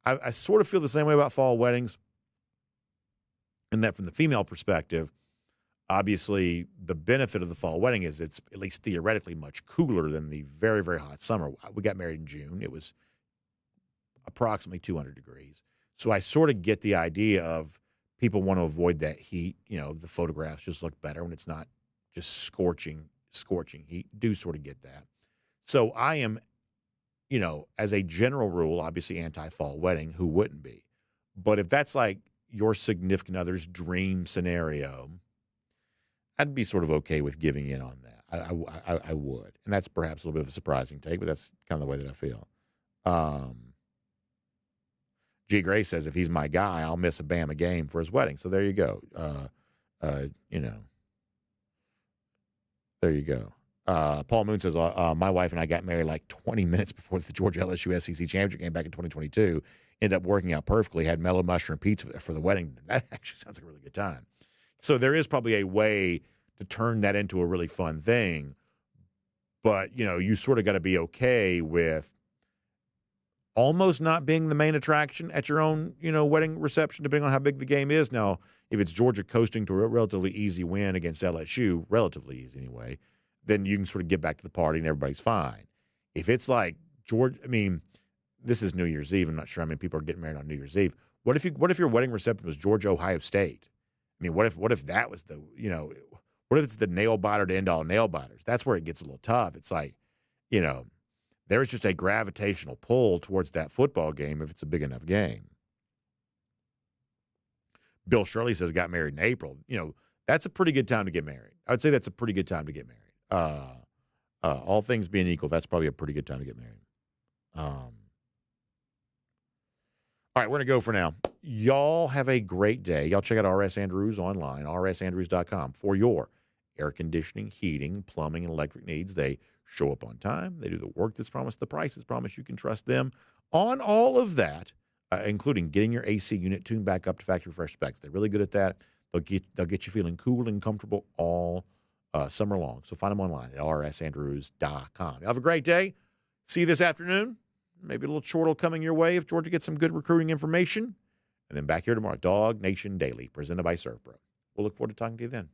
I sort of feel the same way about fall weddings. And that from the female perspective, obviously the benefit of the fall wedding is it's at least theoretically much cooler than the very, very hot summer. We got married in June. It was approximately 200 degrees. So I sort of get the idea of people want to avoid that heat. The photographs just look better when it's not just scorching heat. Do sort of get that. So I am as a general rule, obviously anti-fall wedding, who wouldn't be? But if that's like your significant other's dream scenario, I'd be sort of okay with giving in on that. I would. And that's perhaps a little bit of a surprising take, but that's kind of the way that I feel. G. Gray says, if he's my guy, I'll miss a Bama game for his wedding. So there you go. There you go. Paul Moon says, my wife and I got married like 20 minutes before the Georgia LSU SEC championship game back in 2022. Ended up working out perfectly. Had mellow mushroom pizza for the wedding. That actually sounds like a really good time. So there is probably a way to turn that into a really fun thing. But, you sort of got to be okay with almost not being the main attraction at your own, wedding reception, depending on how big the game is. Now, if it's Georgia coasting to a relatively easy win against LSU, relatively easy anyway, then you can sort of get back to the party and everybody's fine. If it's like Georgia, this is New Year's Eve. I'm not sure how many people are getting married on New Year's Eve. What if your wedding reception was Georgia, Ohio State? What if that was what if it's the nail biter to end all nail biters? That's where it gets a little tough. It's like, there's just a gravitational pull towards that football game if it's a big enough game. Bill Shirley says got married in April. That's a pretty good time to get married. I would say that's a pretty good time to get married. All things being equal, that's probably a pretty good time to get married. All right, we're going to go for now. Y'all have a great day. Y'all check out RS Andrews online, rsandrews.com, for your air conditioning, heating, plumbing, and electric needs. They show up on time. They do the work that's promised, the price is promised. You can trust them on all of that, including getting your AC unit tuned back up to factory fresh specs. They're really good at that. They'll get you feeling cool and comfortable all summer long. So find them online at rsandrews.com. Have a great day. See you this afternoon. Maybe a little chortle coming your way if Georgia gets some good recruiting information. And then back here tomorrow, DawgNation Daily, presented by ServPro. We'll look forward to talking to you then.